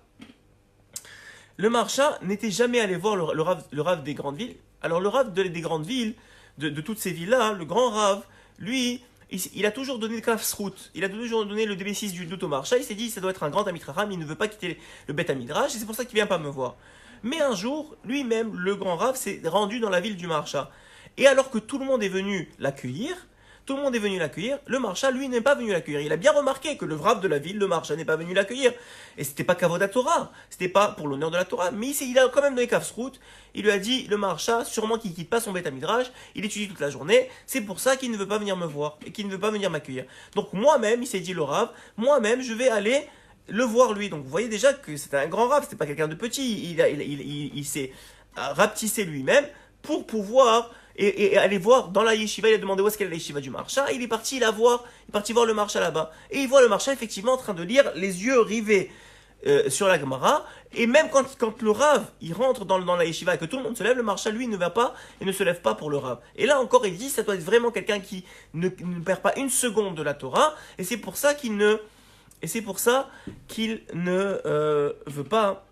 Le Maharsha n'était jamais allé voir le rave des grandes villes. Alors le rave des grandes villes, de toutes ces villes-là, le grand rave, lui, il a toujours donné le kafsrout, il a toujours donné le DB6 du doute au Maharsha. Il s'est dit ça doit être un grand Talmid Chacham, il ne veut pas quitter le Bet Midrash et c'est pour ça qu'il vient pas me voir. Mais un jour, lui-même, le grand rave, s'est rendu dans la ville du Maharsha. Et alors que tout le monde est venu l'accueillir, le Maharsha, lui, n'est pas venu l'accueillir. Il a bien remarqué que le rave de la ville, le Maharsha, n'est pas venu l'accueillir. Et c'était pas Kavod Torah, c'était pas pour l'honneur de la Torah, mais il a quand même donné Kafsrout. Il lui a dit, le Maharsha, sûrement qu'il quitte pas son Bet Midrash, il étudie toute la journée, c'est pour ça qu'il ne veut pas venir me voir et qu'il ne veut pas venir m'accueillir. Donc moi-même, il s'est dit le rave, moi-même, je vais aller le voir lui. Donc vous voyez déjà que c'était un grand rave, c'était pas quelqu'un de petit. Il s'est rapetissé lui-même pour pouvoir et aller voir dans la yeshiva, il a demandé où est-ce qu'est la yeshiva du marcha, et il est parti voir le marcha là-bas. Et il voit le marcha effectivement en train de lire, les yeux rivés sur la Gemara, et même quand le Rav il rentre dans la yeshiva et que tout le monde se lève, le marcha lui ne va pas et ne se lève pas pour le Rav. Et là encore il dit ça doit être vraiment quelqu'un qui ne perd pas une seconde de la Torah, et c'est pour ça qu'il ne veut pas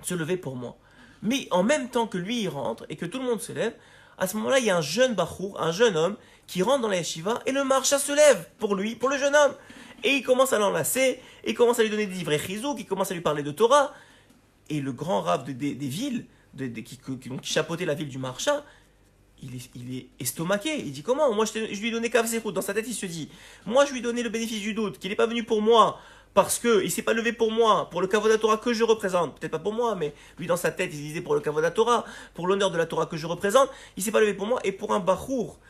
se lever pour moi. Mais en même temps que lui il rentre et que tout le monde se lève, à ce moment-là il y a un jeune bachour, un jeune homme qui rentre dans la yeshiva et le marcha se lève pour lui, pour le jeune homme. Et il commence à l'enlacer, il commence à lui donner des livrets chizouk, il commence à lui parler de Torah. Et le grand rave des villes, qui chapeautait la ville du marcha, il est estomaqué. Il dit comment? Moi je lui ai donné Kav Zérout. Dans sa tête il se dit, moi je lui ai donné le bénéfice du doute, qu'il n'est pas venu pour moi, parce qu'il ne s'est pas levé pour moi, pour le Kavod Torah que je représente. Peut-être pas pour moi, mais lui dans sa tête il se disait pour le Kavod Torah, pour l'honneur de la Torah que je représente, il ne s'est pas levé pour moi. Et pour un bachour,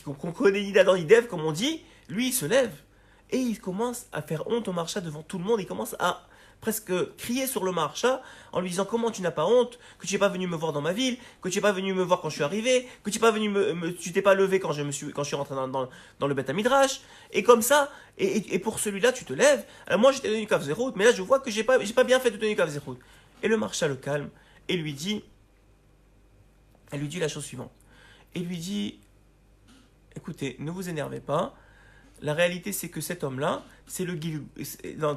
qu'on connaît Nida dans l'Idev, comme on dit, lui il se lève. Et il commence à faire honte au marcha devant tout le monde. Il commence à presque crier sur le marcha en lui disant comment tu n'as pas honte, que tu n'es pas venu me voir dans ma ville, que tu n'es pas venu me voir quand je suis arrivé, que tu n'es pas venu tu t'es pas levé quand je suis rentré dans le Beth Midrash. Et comme ça, et pour celui-là tu te lèves. Alors moi j'ai tenu Kav Zérout, mais là je vois que j'ai pas bien fait de tenir Kav Zérout. Et le marcha le calme et lui dit la chose suivante. Il lui dit écoutez, ne vous énervez pas. La réalité, c'est que cet homme-là, c'est le Gil.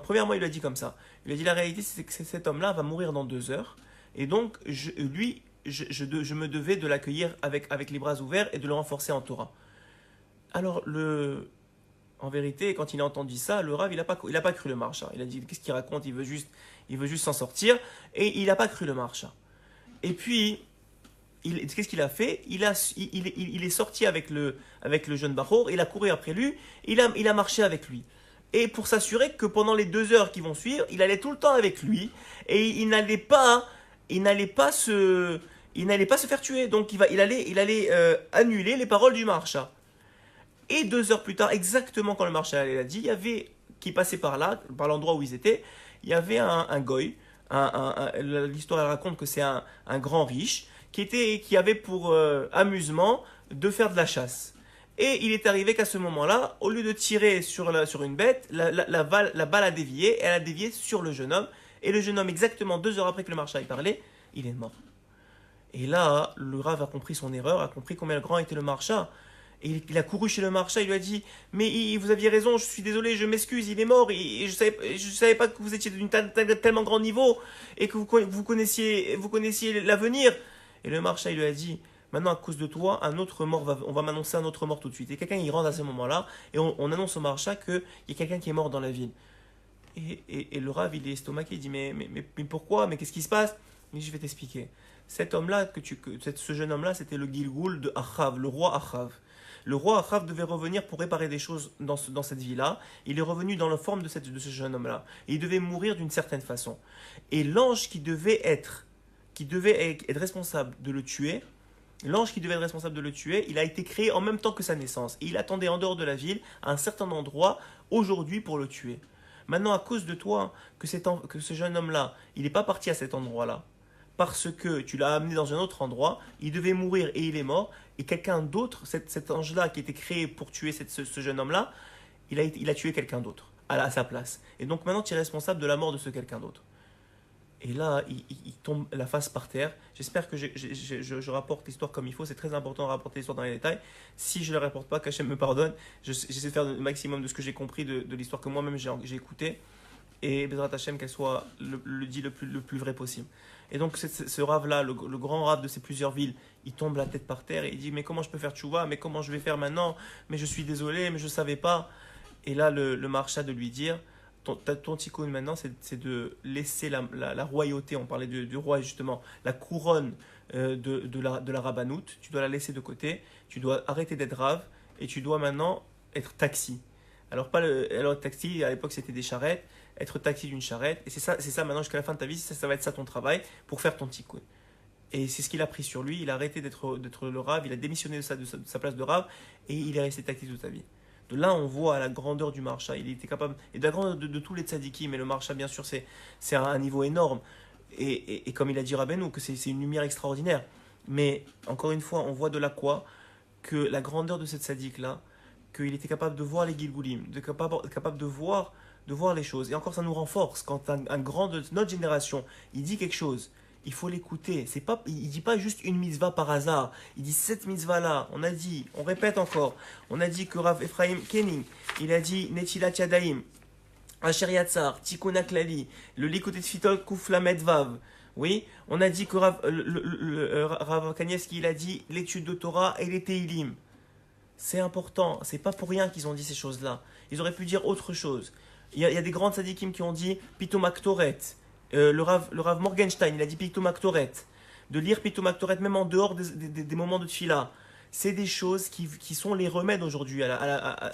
Premièrement, il lui a dit comme ça. Il a dit la réalité, c'est que cet homme-là va mourir dans 2 heures. Et donc, je me devais de l'accueillir avec les bras ouverts et de le renforcer en Torah. Alors, en vérité, quand il a entendu ça, le Rav, il a pas cru le marcha. Il a dit qu'est-ce qu'il raconte, il veut juste s'en sortir. Et il n'a pas cru le marcha. Et puis, qu'est-ce qu'il a fait? Il est sorti avec le jeune Bachour, il a couru après lui, il a marché avec lui. Et pour s'assurer que pendant les 2 heures qui vont suivre, il allait tout le temps avec lui, et il n'allait pas se faire tuer. Donc il allait annuler les paroles du marcha. Et 2 heures plus tard, exactement quand le marcha l'a dit, il y avait, qui passait par là, par l'endroit où ils étaient, il y avait un goy, l'histoire elle raconte que c'est un grand riche, qui avait pour amusement de faire de la chasse. Et il est arrivé qu'à ce moment-là, au lieu de tirer sur une bête, la balle a dévié, elle a dévié sur le jeune homme. Et le jeune homme, exactement 2 heures après que le marcha ait parlé, il est mort. Et là, le Rav a compris son erreur, a compris combien grand était le marcha. Et il a couru chez le marcha, il lui a dit « Mais vous aviez raison, je suis désolé, je m'excuse, il est mort, et je savais pas que vous étiez d'un tellement grand niveau, et que vous connaissiez l'avenir. » Et le marcha, il lui a dit, maintenant à cause de toi, on va m'annoncer un autre mort tout de suite. Et quelqu'un, il rentre à ce moment-là, et on annonce au marcha qu'il y a quelqu'un qui est mort dans la ville. Et le Rav, il est estomaqué, il dit, mais pourquoi? Mais qu'est-ce qui se passe? Mais je vais t'expliquer. Cet homme-là, ce jeune homme-là, c'était le Gilgoul de Achav, le roi Achav. Le roi Achav devait revenir pour réparer des choses dans cette vie-là. Il est revenu dans la forme de ce jeune homme-là. Et il devait mourir d'une certaine façon. Et l'ange qui devait être responsable de le tuer, il a été créé en même temps que sa naissance. Et il attendait en dehors de la ville, à un certain endroit, aujourd'hui pour le tuer. Maintenant, à cause de toi, que ce jeune homme-là, il n'est pas parti à cet endroit-là, parce que tu l'as amené dans un autre endroit, il devait mourir et il est mort, et quelqu'un d'autre, cet ange-là qui était créé pour tuer ce jeune homme-là, il a tué quelqu'un d'autre, à sa place. Et donc maintenant, tu es responsable de la mort de ce quelqu'un d'autre. Et là, il tombe la face par terre. J'espère que je rapporte l'histoire comme il faut. C'est très important de rapporter l'histoire dans les détails. Si je ne la rapporte pas, qu'Hachem me pardonne. J'essaie de faire le maximum de ce que j'ai compris de l'histoire que moi-même j'ai écouté. Et Bezrat Hachem, qu'elle soit le dit le plus vrai possible. Et donc ce rave-là, le grand rave de ces plusieurs villes, il tombe la tête par terre et il dit « Mais comment je peux faire tchouva? Mais comment je vais faire maintenant? Mais je suis désolé, mais je ne savais pas. » Et là, le marcha de lui dire « Ton tikkun maintenant, c'est de laisser la royauté, on parlait du roi justement, la couronne de la rabbanout, tu dois la laisser de côté, tu dois arrêter d'être rave et tu dois maintenant être taxi. » Alors taxi, à l'époque c'était des charrettes, être taxi d'une charrette, et c'est ça maintenant jusqu'à la fin de ta vie, ça va être ça ton travail pour faire ton tikkun. Et c'est ce qu'il a pris sur lui, il a arrêté d'être le rave, il a démissionné de sa place de rave, et il est resté taxi toute sa vie. De là, on voit la grandeur du marcha, il était capable, et de la grandeur de tous les tzadikim, mais le marcha, bien sûr, c'est un niveau énorme, et comme il a dit Rabbeinu, que c'est une lumière extraordinaire. Mais encore une fois, on voit de là quoi? Que la grandeur de cette sadique-là, qu'il était capable de voir les Gilgulim, capable de voir les choses. Et encore, ça nous renforce. Quand un grand de notre génération, il dit quelque chose, il faut l'écouter. C'est pas, il dit pas juste une mitzvah par hasard. Il dit cette mitzvah-là. On a dit, on répète encore, on a dit que Rav Ephraim Kenning, il a dit Netilat Yadayim, Asher Yatzar, Tikkun HaKlali, le Likutet Fitol Kuf Lamed Vav. Oui, on a dit que Rav Kanievski, il a dit l'étude de Torah et les Teilim. C'est important, c'est pas pour rien qu'ils ont dit ces choses-là. Ils auraient pu dire autre chose. Il y a des grands tzadikim qui ont dit Pitom Aktoret. Le Rav Morgenstein, il a dit Pitom Aktoret. De lire Pitom Aktoret même en dehors des moments de tfila. C'est des choses qui sont les remèdes aujourd'hui à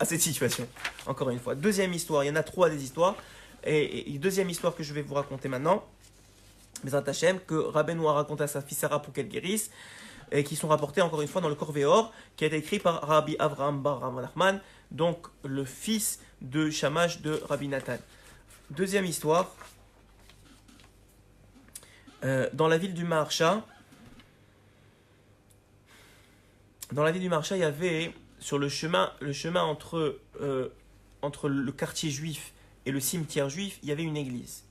cette situation. Encore une fois. Deuxième histoire, il y en a 3 des histoires. Et deuxième histoire que je vais vous raconter maintenant, Bezrat Hashem, que Rabbeinu a raconté à sa fille Sarah pour qu'elle guérisse, et qui sont rapportés encore une fois dans le Corvéor, qui a été écrit par Rabbi Avraham bar Rav Nachman, donc le fils de Shamash de Rabbi Nathan. Deuxième histoire, dans la ville du Maharsha, il y avait sur le chemin entre le quartier juif et le cimetière juif, il y avait une église.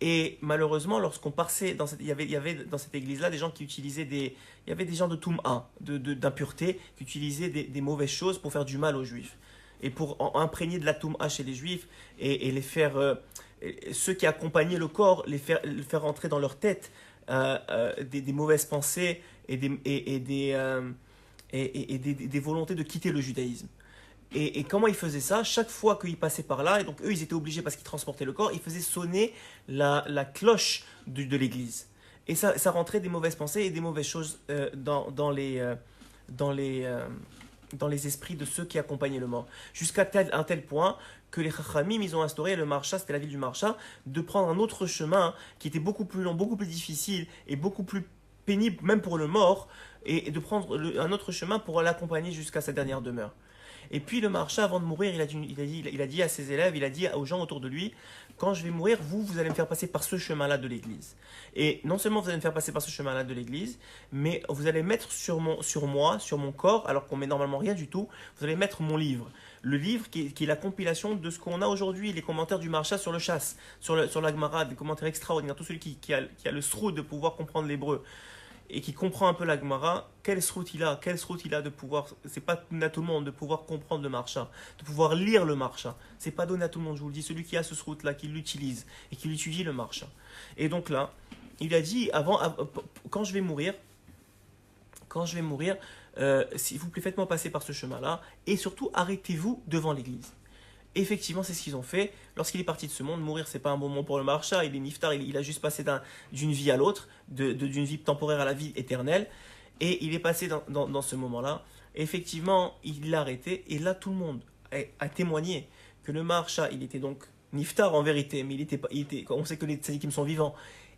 Et malheureusement, lorsqu'on passait il y avait dans cette église-là des gens qui utilisaient il y avait des gens de Toum'a, d'impureté, qui utilisaient des mauvaises choses pour faire du mal aux Juifs. Et pour imprégner de la Toum'a chez les Juifs et les faire, ceux qui accompagnaient le corps, les faire rentrer dans leur tête des mauvaises pensées et des volontés de quitter le judaïsme. Et comment ils faisaient ça? Chaque fois qu'ils passaient par là, et donc eux ils étaient obligés parce qu'ils transportaient le corps, ils faisaient sonner la cloche de l'église. Et ça rentrait des mauvaises pensées et des mauvaises choses dans les esprits de ceux qui accompagnaient le mort. Jusqu'à un tel point que les Chachamim, ils ont instauré le Maharsha, c'était la ville du Maharsha, de prendre un autre chemin qui était beaucoup plus long, beaucoup plus difficile et beaucoup plus pénible même pour le mort, et de prendre un autre chemin pour l'accompagner jusqu'à sa dernière demeure. Et puis le Maharsha, avant de mourir, il a dit à ses élèves, il a dit aux gens autour de lui, quand je vais mourir, vous allez me faire passer par ce chemin-là de l'église. Et non seulement vous allez me faire passer par ce chemin-là de l'église, mais vous allez mettre sur mon corps, alors qu'on met normalement rien du tout, vous allez mettre mon livre. Le livre qui est la compilation de ce qu'on a aujourd'hui, les commentaires du Maharsha sur le chasse, sur la Gemara, des commentaires extraordinaires, tout celui qui a le sroud de pouvoir comprendre l'hébreu et qui comprend un peu la Gemara, quel srout il a de pouvoir, c'est pas donné à tout le monde de pouvoir comprendre le Maharsha, de pouvoir lire le Maharsha, c'est pas donné à tout le monde, je vous le dis, celui qui a ce srout là, qui l'utilise et qui étudie le Maharsha. Et donc là, il a dit, quand je vais mourir, s'il vous plaît, faites-moi passer par ce chemin-là, et surtout, arrêtez-vous devant l'église. Effectivement, c'est ce qu'ils ont fait. Lorsqu'il est parti de ce monde, mourir, c'est pas un bon moment pour le Maharsha. Il est niftar, il a juste passé d'une vie à l'autre, d'une vie temporaire à la vie éternelle. Et il est passé dans ce moment-là. Et effectivement, il l'a arrêté. Et là, tout le monde a témoigné que le Maharsha, il était donc niftar en vérité, mais on sait que les tzadikim sont vivants.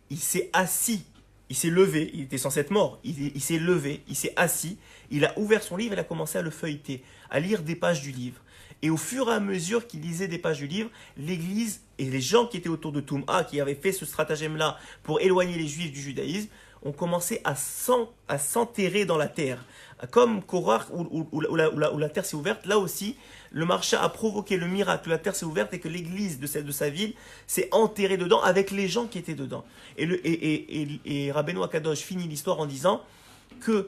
Il s'est assis, il s'est levé, il était censé être mort. Il s'est levé, il s'est assis, il a ouvert son livre et il a commencé à le feuilleter, à lire des pages du livre. Et au fur et à mesure qu'il lisait des pages du livre, l'Église et les gens qui étaient autour de Toum'a, qui avaient fait ce stratagème-là pour éloigner les Juifs du judaïsme, ont commencé à s'enterrer dans la terre. Comme Korach, où la terre s'est ouverte, là aussi, le Maharsha a provoqué le miracle, la terre s'est ouverte et que l'Église de sa ville s'est enterrée dedans avec les gens qui étaient dedans. Et Rabbeinu Akadosh finit l'histoire en disant qu'il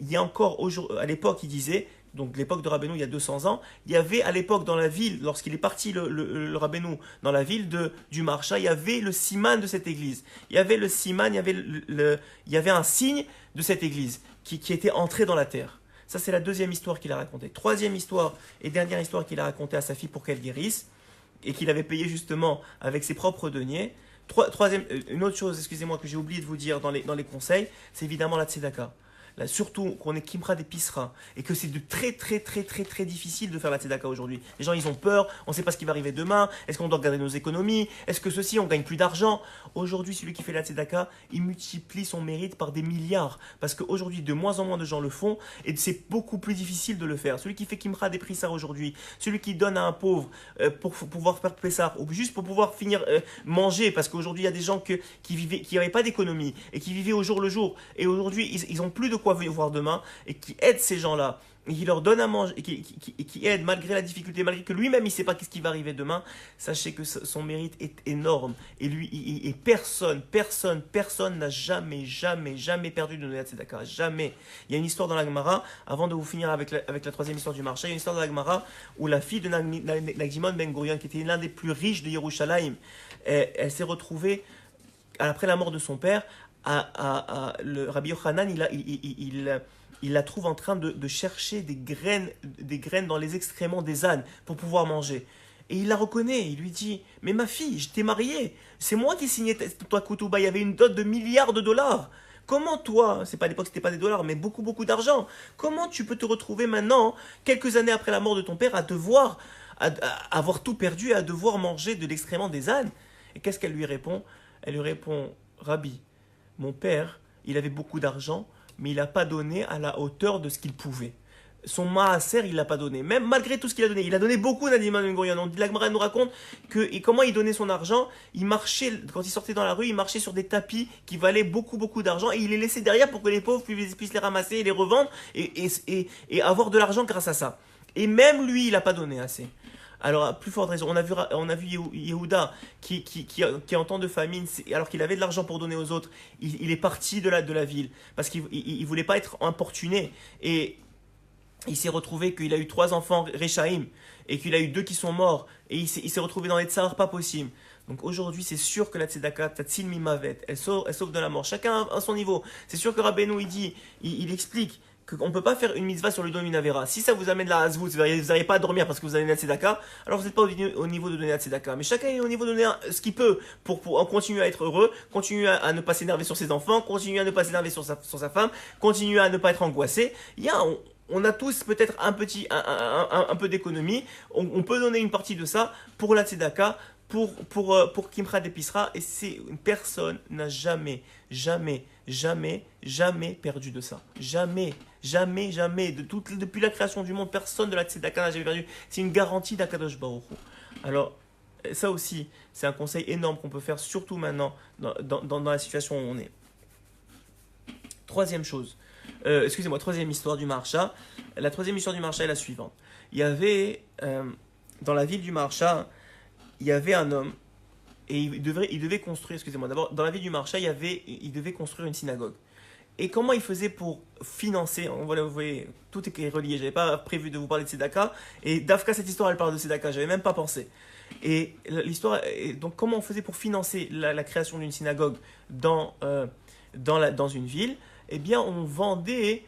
y a encore, à l'époque, il disait, donc l'époque de Rabbeinu il y a 200 ans, il y avait à l'époque dans la ville, lorsqu'il est parti le Rabbeinu dans la ville du Maharsha, il y avait le siman de cette église. Il y avait le siman, il y avait un signe de cette église qui était entré dans la terre. Ça c'est la deuxième histoire qu'il a racontée. Troisième histoire et dernière histoire qu'il a racontée à sa fille pour qu'elle guérisse et qu'il avait payé justement avec ses propres deniers. Troisième, une autre chose, excusez-moi, que j'ai oublié de vous dire dans les conseils, c'est évidemment la tzedaka. là, surtout qu'on est Kimra des Pisra, et que c'est de très difficile de faire la Tzedaka aujourd'hui. Les gens, ils ont peur, on ne sait pas ce qui va arriver demain, est-ce qu'on doit garder nos économies, est-ce que ceci, on gagne plus d'argent. Aujourd'hui, celui qui fait la Tzedaka, il multiplie son mérite par des milliards, parce qu'aujourd'hui, de moins en moins de gens le font, et c'est beaucoup plus difficile de le faire. Celui qui fait Kimra des Pissar aujourd'hui, celui qui donne à un pauvre pour pouvoir faire Pessar, ou juste pour pouvoir finir manger, parce qu'aujourd'hui, il y a des gens qui n'avaient pas d'économie, et qui vivaient au jour le jour, et aujourd'hui, ils n'ont plus de quoi voir demain, et qui aident ces gens-là, et qui leur donne à manger, et qui aide malgré la difficulté, malgré que lui-même il ne sait pas qu'est-ce qui va arriver demain, sachez que son mérite est énorme. Et lui, et personne n'a jamais perdu de donner à Tzedaka. Jamais. Il y a une histoire dans la Gemara, avant de vous finir avec la troisième histoire du marché, il y a une histoire dans la Gemara où la fille de Nagimon Ben Gurion, qui était l'un des plus riches de Yerushalayim, elle s'est retrouvée, après la mort de son père, le Rabbi Yochanan, il la trouve en train de chercher des graines dans les excréments des ânes pour pouvoir manger. Et il la reconnaît, il lui dit, mais ma fille, je t'ai mariée, c'est moi qui signais toi Koutuba, il y avait une dot de milliards de dollars. Comment toi, c'est pas à l'époque c'était pas des dollars, mais beaucoup d'argent, comment tu peux te retrouver maintenant, quelques années après la mort de ton père, à avoir tout perdu, à devoir manger de l'excrément des ânes? Et qu'est-ce qu'elle lui répond? Elle lui répond, Rabbi, mon père, il avait beaucoup d'argent, mais il n'a pas donné à la hauteur de ce qu'il pouvait. Son maaser, il ne l'a pas donné. Même malgré tout ce qu'il a donné. Il a donné beaucoup d'animaux Ben Gurion. La Gemara nous raconte comment il donnait son argent. Il marchait, quand il sortait dans la rue, il marchait sur des tapis qui valaient beaucoup d'argent. Et il les laissait derrière pour que les pauvres puissent les ramasser et les revendre et avoir de l'argent grâce à ça. Et même lui, il n'a pas donné assez. Alors, à plus forte raison, on a vu Yehuda qui en temps de famine, alors qu'il avait de l'argent pour donner aux autres, il est parti de la ville parce qu'il ne voulait pas être importuné. Et il s'est retrouvé qu'il a eu 3 enfants Rechaim et qu'il a eu 2 qui sont morts. Et il s'est retrouvé dans les tsars pas possible. Donc aujourd'hui, c'est sûr que la tzedaka, tatzil mimavet, elle sauve de la mort. Chacun à son niveau. C'est sûr que Rabbeinu, il explique qu'on ne peut pas faire une mitzvah sur le don d'une avera. Si ça vous amène la hazvout, vous n'arrivez pas à dormir parce que vous avez la tzedaka, alors vous n'êtes pas au niveau de donner la tzedaka. Mais chacun est au niveau de donner ce qu'il peut pour continuer à être heureux, continuer à ne pas s'énerver sur ses enfants, continuer à ne pas s'énerver sur sa femme, continuer à ne pas être angoissé. On a tous peut-être un peu d'économie. On peut donner une partie de ça pour la tzedaka, pour Kimcha d'Episra, et personne n'a jamais perdu de ça. Jamais. Depuis la création du monde, personne de la tzedaka n'a jamais perdu. C'est une garantie d'Akadosh Baruch Hu. Alors, ça aussi, c'est un conseil énorme qu'on peut faire, surtout maintenant, dans la situation où on est. Troisième histoire du Maharsha. La troisième histoire du Maharsha est la suivante. Il y avait, dans la ville du Maharsha, il y avait un homme, et il devait construire, d'abord, dans la ville du Maharsha, il devait construire une synagogue. Et comment il faisait pour financer, vous voyez, tout est relié, je n'avais pas prévu de vous parler de Tzedaka, et Dafka, cette histoire, elle parle de Tzedaka, je n'avais même pas pensé. Et l'histoire, donc comment on faisait pour financer la création d'une synagogue dans une ville? Eh bien, on vendait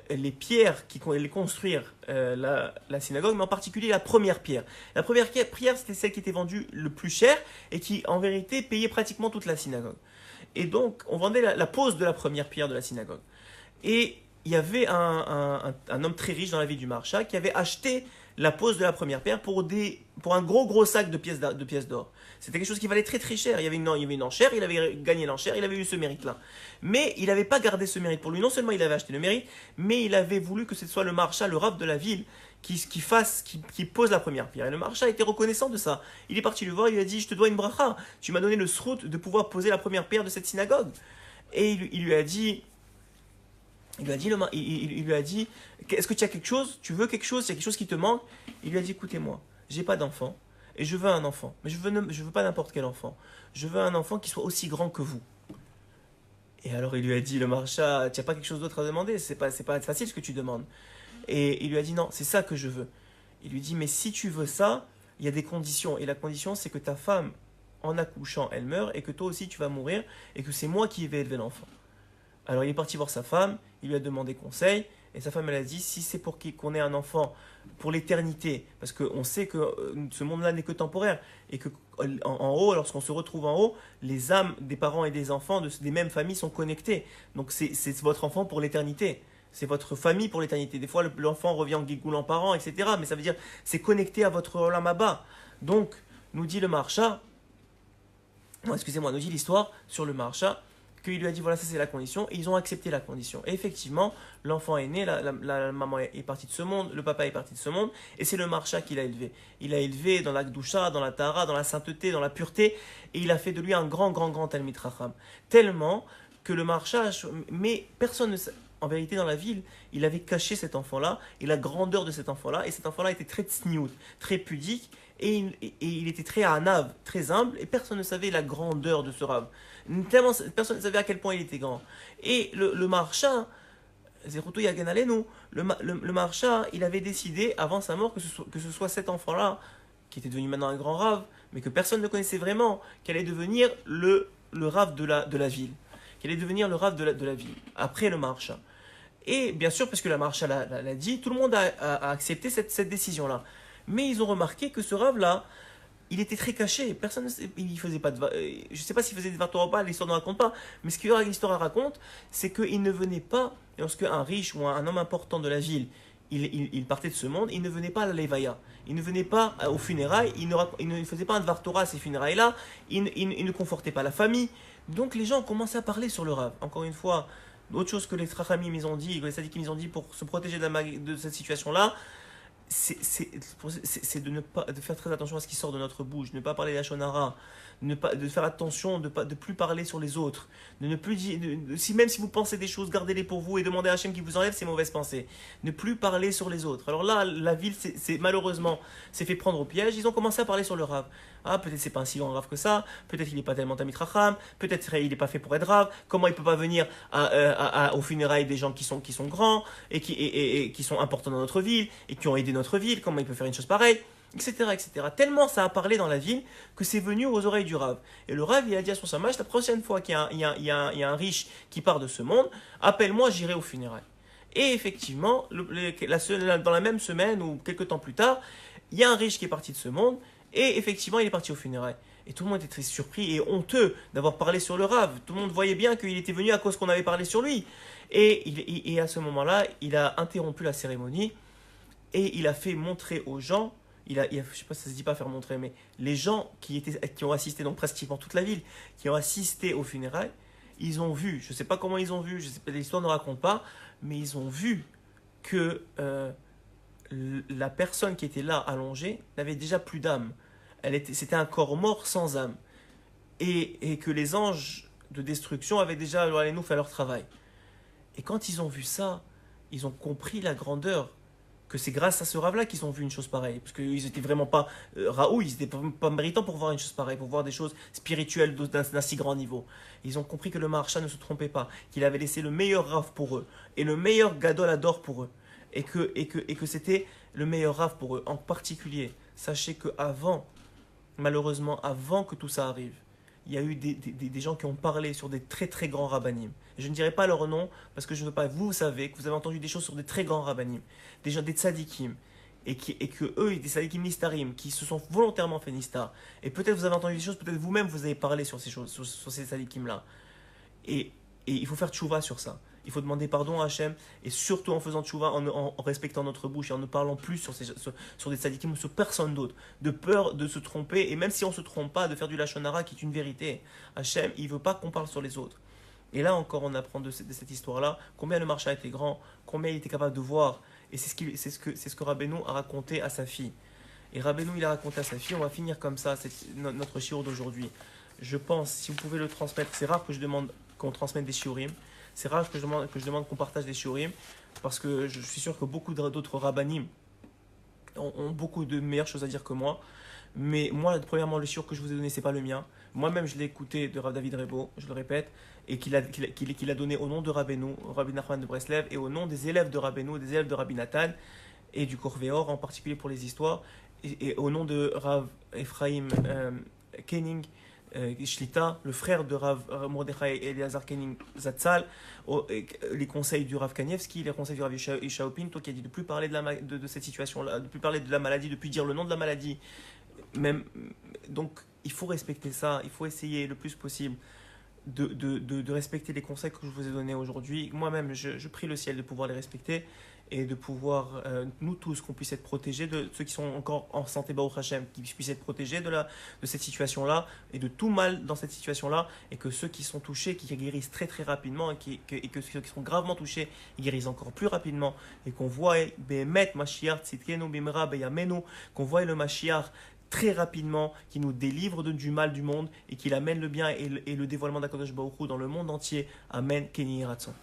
les pierres qui allaient construire la synagogue, mais en particulier la première pierre. La première pierre, c'était celle qui était vendue le plus cher et qui, en vérité, payait pratiquement toute la synagogue. Et donc, on vendait la pose de la première pierre de la synagogue. Et il y avait un homme très riche dans la ville du Maharsha qui avait acheté la pose de la première pierre pour un gros sac de pièces d'or. C'était quelque chose qui valait très cher. Il y avait une enchère, il avait gagné l'enchère, il avait eu ce mérite-là. Mais il n'avait pas gardé ce mérite pour lui. Non seulement il avait acheté le mérite, mais il avait voulu que ce soit le Maharsha, le rav de la ville, qui pose la première pierre. Et le Maharsha était reconnaissant de ça. Il est parti le voir, il lui a dit, je te dois une bracha. Tu m'as donné le srout de pouvoir poser la première pierre de cette synagogue. Et il lui a dit, est-ce que tu as quelque chose? Tu veux quelque chose? Il y a quelque chose qui te manque? Il lui a dit, écoutez-moi, j'ai pas d'enfant et je veux un enfant, mais je veux pas n'importe quel enfant. Je veux un enfant qui soit aussi grand que vous. Et alors il lui a dit, le Maharsha, tu n'as pas quelque chose d'autre à demander? C'est pas facile ce que tu demandes. Et il lui a dit, non, c'est ça que je veux. Il lui dit, mais si tu veux ça, il y a des conditions. Et la condition, c'est que ta femme, en accouchant, elle meurt et que toi aussi tu vas mourir et que c'est moi qui vais élever l'enfant. Alors il est parti voir sa femme, il lui a demandé conseil, Et sa femme, elle a dit, si c'est pour qu'on ait un enfant pour l'éternité, parce qu'on sait que ce monde-là n'est que temporaire, et que en haut, lorsqu'on se retrouve en haut, les âmes des parents et des enfants des mêmes familles sont connectées. Donc c'est votre enfant pour l'éternité. C'est votre famille pour l'éternité. Des fois, l'enfant revient en guigoulant par an, etc. Mais ça veut dire, c'est connecté à votre Olam Haba. Donc, nous dit le Maharsha, excusez-moi, nous dit l'histoire sur le Maharsha, qu'il lui a dit voilà, ça c'est la condition, et ils ont accepté la condition. Et effectivement, l'enfant est né, la maman est partie de ce monde, le papa est parti de ce monde, et c'est le Maharsha qui l'a élevé. Il l'a élevé dans la Gdusha, dans la Tahara, dans la sainteté, dans la pureté, et il a fait de lui un grand, grand, grand Talmid Chacham. Tellement que le Maharsha, mais personne ne sait. En vérité, dans la ville, il avait caché cet enfant-là, et la grandeur de cet enfant-là, et cet enfant-là était très tsniout, très pudique, et il était très anav, très humble, et personne ne savait la grandeur de ce Rav. Tellement personne ne savait à quel point il était grand. Et le Maharsha, Zeruto Yagen Alenu, le Maharsha, il avait décidé, avant sa mort, que ce soit cet enfant-là, qui était devenu maintenant un grand Rav, mais que personne ne connaissait vraiment, qu'elle allait devenir le Rav de la ville. Qu'elle allait devenir le Rav de la ville, après le Maharsha. Et bien sûr, parce que la Maharsha l'a dit, tout le monde a accepté cette décision-là. Mais ils ont remarqué que ce Rav-là, il était très caché. Personne, il faisait pas je ne sais pas s'il faisait des Dvar Torah ou pas, l'histoire ne raconte pas. Mais ce que l'histoire raconte, c'est qu'il ne venait pas, lorsque un riche ou un homme important de la ville, il partait de ce monde, il ne venait pas à la Levaya. Il ne venait pas aux funérailles, il ne faisait pas un Dvar Torah à ces funérailles-là, il ne confortait pas la famille. Donc les gens ont commencé à parler sur le Rav. Encore une fois, autre chose que les Trachamim ils ont dit, que les Sadikim ils ont dit pour se protéger de cette situation-là, c'est de faire très attention à ce qui sort de notre bouche, de ne pas parler la shonara, de faire attention de plus parler sur les autres, de ne plus dire, même si vous pensez des choses, gardez-les pour vous et demandez à Hachem qui vous enlève ces mauvaises pensées. Ne plus parler sur les autres. Alors là, la ville, malheureusement, s'est fait prendre au piège. Ils ont commencé à parler sur le Rav. Ah, peut-être c'est pas un si grand Rav que ça, peut-être il n'est pas tellement Talmid Chacham, peut-être il n'est pas fait pour être Rav, comment il peut pas venir aux funérailles des gens qui sont grands et qui sont importants dans notre ville et qui ont aidé notre ville, comment il peut faire une chose pareille, etc., etc. Tellement ça a parlé dans la ville que c'est venu aux oreilles du Rav. Et le Rav, il a dit à son samach, la prochaine fois qu'il y a un riche qui part de ce monde, appelle-moi, j'irai aux funérailles. Et effectivement, dans la même semaine ou quelques temps plus tard, il y a un riche qui est parti de ce monde, et effectivement, il est parti aux funérailles. Et tout le monde était très surpris et honteux d'avoir parlé sur le Rav. Tout le monde voyait bien qu'il était venu à cause qu'on avait parlé sur lui. Et à ce moment-là, il a interrompu la cérémonie et il a fait montrer aux gens, je ne sais pas si ça se dit pas faire montrer, mais les gens qui ont assisté, donc pratiquement toute la ville, qui ont assisté aux funérailles, ils ont vu, je ne sais pas comment ils ont vu, l'histoire ne raconte pas, mais ils ont vu que la personne qui était là allongée n'avait déjà plus d'âme. C'était un corps mort sans âme. Et que les anges de destruction avaient déjà fait leur travail. Et quand ils ont vu ça, ils ont compris la grandeur, que c'est grâce à ce Rav-là qu'ils ont vu une chose pareille. Parce qu'ils n'étaient vraiment pas Raoul, ils n'étaient pas méritants pour voir une chose pareille, pour voir des choses spirituelles d'un si grand niveau. Ils ont compris que le Maharsha ne se trompait pas, qu'il avait laissé le meilleur Rav pour eux, et le meilleur Gadol Ador pour eux. Et que c'était le meilleur Rav pour eux. En particulier, sachez que malheureusement, avant que tout ça arrive, il y a eu des gens qui ont parlé sur des très très grands rabbanim. Je ne dirai pas leur nom parce que je ne veux pas. Vous savez que vous avez entendu des choses sur des très grands rabbanim, des gens, des tzadikim, et que eux, des tzadikim nistarim, qui se sont volontairement fait nistar. Et peut-être vous avez entendu des choses, peut-être vous-même vous avez parlé sur ces choses, sur ces tzadikim-là. Et il faut faire tchouva sur ça. Il faut demander pardon à Hachem, et surtout en faisant tchouva, en respectant notre bouche et en ne parlant plus sur des tzadikim ou sur personne d'autre, de peur de se tromper, et même si on ne se trompe pas, de faire du lachon hara qui est une vérité. Hachem, il ne veut pas qu'on parle sur les autres. Et là encore, on apprend de cette histoire-là combien le Maharsha était grand, combien il était capable de voir, et c'est ce que Rabbeinu a raconté à sa fille. Et Rabbeinu, il a raconté à sa fille, on va finir comme ça, c'est notre shiur d'aujourd'hui. Je pense, si vous pouvez le transmettre, c'est rare que je demande qu'on transmette des shiurim. C'est rare que je demande qu'on partage des shiurim, parce que je suis sûr que beaucoup d'autres rabbanim ont beaucoup de meilleures choses à dire que moi. Mais moi, premièrement, le shiur que je vous ai donné, c'est pas le mien. Moi-même, je l'ai écouté de Rav David Rebo, je le répète, et qu'il a donné au nom de Rabbeinu, Rabbi Nachman de Breslev, et au nom des élèves de Rabbeinu, des élèves de Rabbi Nathan, et du Korvéor, en particulier pour les histoires, et au nom de Rav Ephraim Kenning, Shlita, le frère de Rav Mordechai Eliezer Kenin Zatzal, les conseils du Rav Kanievski, les conseils du Rav Ishaï Pinto, qui a dit de ne plus parler de cette situation-là, de ne plus parler de la maladie, de ne plus dire le nom de la maladie. Même, donc, il faut respecter ça, il faut essayer le plus possible de respecter les conseils que je vous ai donnés aujourd'hui. Moi-même, je prie le ciel de pouvoir les respecter et de pouvoir, nous tous, qu'on puisse être protégés de ceux qui sont encore en santé, Baruch Hashem, qui puissent être protégés de cette situation-là et de tout mal dans cette situation-là, et que ceux qui sont touchés, qui guérissent très très rapidement, et que ceux qui sont gravement touchés, ils guérissent encore plus rapidement, et qu'on voit Behemet Mashiach Tzidkenu Bimra Beyamenu, qu'on voit le Mashiach très rapidement, qui nous délivre du mal du monde et qui amène le bien et le dévoilement d'Akadosh Baruch Hu dans le monde entier. Amen. Kenny Ratson.